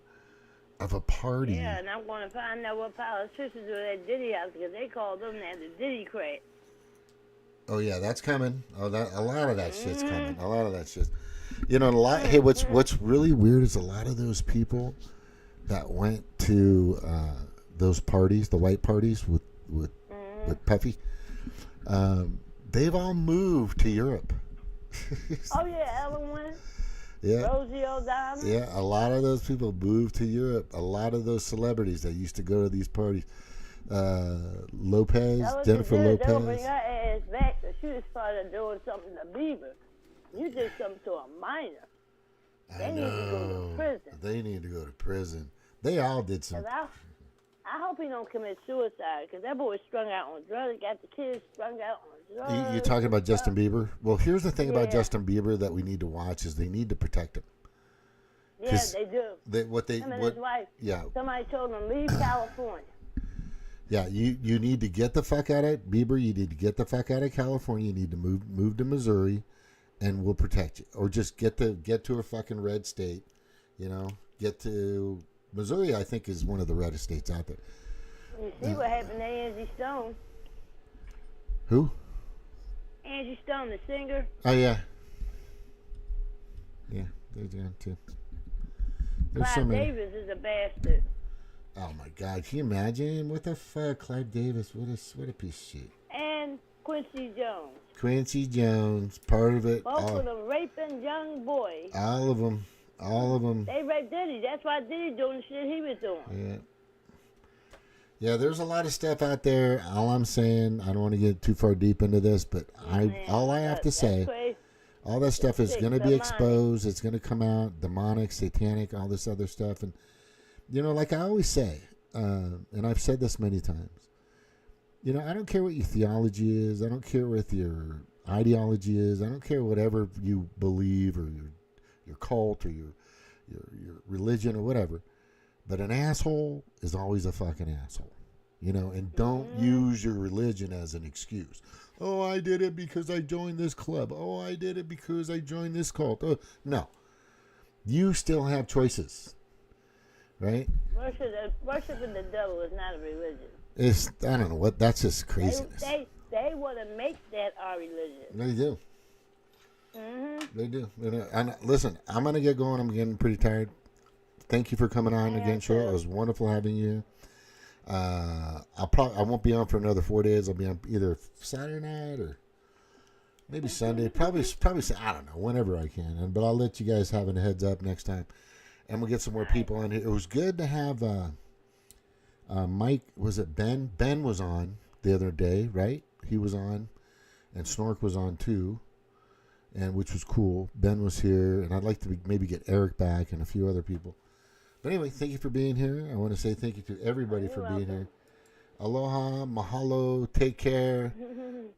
of a party. Yeah, and I'm going to find out what politicians do at Diddy House because they call them the Diddycrats. Oh yeah, that's coming. A lot of that shit's coming. A lot of that shit. Hey, what's really weird is a lot of those people that went to those parties, the white parties with Puffy, they've all moved to Europe. Oh yeah, Ellen went. Yeah. Rosie O'Donnell. Yeah, a lot of those people moved to Europe. A lot of those celebrities that used to go to these parties. Jennifer Lopez. They'll bring her ass back because she was started doing something to Bieber. You did something to a minor. They need to go to prison. They need to go to prison. They all did some. I hope he don't commit suicide because that boy strung out on drugs. Got the kids strung out on You talking about Justin Bieber? Well, here's the thing about Yeah. Justin Bieber that we need to watch is they need to protect him. Yeah, 'Cause they do. Him and his wife. Yeah, Somebody told him leave California. yeah. You need to get the fuck out of Bieber. You need to get the fuck out of California. You need to move to Missouri, and we'll protect you. Or just get to a fucking red state. You know, get to Missouri. I think is one of the reddest states out there. You see what happened to Angie Stone? Who? Angie Stone, the singer. Oh yeah. Yeah, they're doing too. There's so Clive many. Davis is a bastard. Oh my God! Can you imagine? What the fuck, Clive Davis? What a piece of shit. And Quincy Jones. Quincy Jones, part of it. Both of them raping young boys. All of them. They raped Diddy. That's why Diddy doing the shit he was doing. Yeah. Yeah, there's a lot of stuff out there. All I'm saying, I don't want to get too far deep into this, but all I have to say, crazy. all that stuff is Sick, going to be demonic. exposed. It's going to come out, demonic, satanic, all this other stuff. And, you know, like I always say, and I've said this many times, you know, I don't care what your theology is. I don't care what your ideology is. I don't care whatever you believe or your cult or your religion or whatever. But an asshole is always a fucking asshole, you know, and don't use your religion as an excuse. Oh, I did it because I joined this club. Oh, I did it because I joined this cult. Oh, no. You still have choices, right? Worshiping the devil is not a religion. I don't know what, that's just craziness. They want to make that our religion. They do. Mm-hmm. They do. And listen, I'm going to get going. I'm getting pretty tired. Thank you for coming on again, Cheryl. It was wonderful having you. I won't be on for another 4 days. I'll be on either Saturday night or maybe Sunday. Probably I don't know, whenever I can. But I'll let you guys have a heads up next time, and we'll get some more people on here. It was good to have Mike. Was it Ben? Ben was on the other day, right? He was on, and Snork was on too, and which was cool. Ben was here, and I'd like to maybe get Eric back and a few other people. But anyway, thank you for being here. I want to say thank you to everybody for being here. Aloha, mahalo, take care.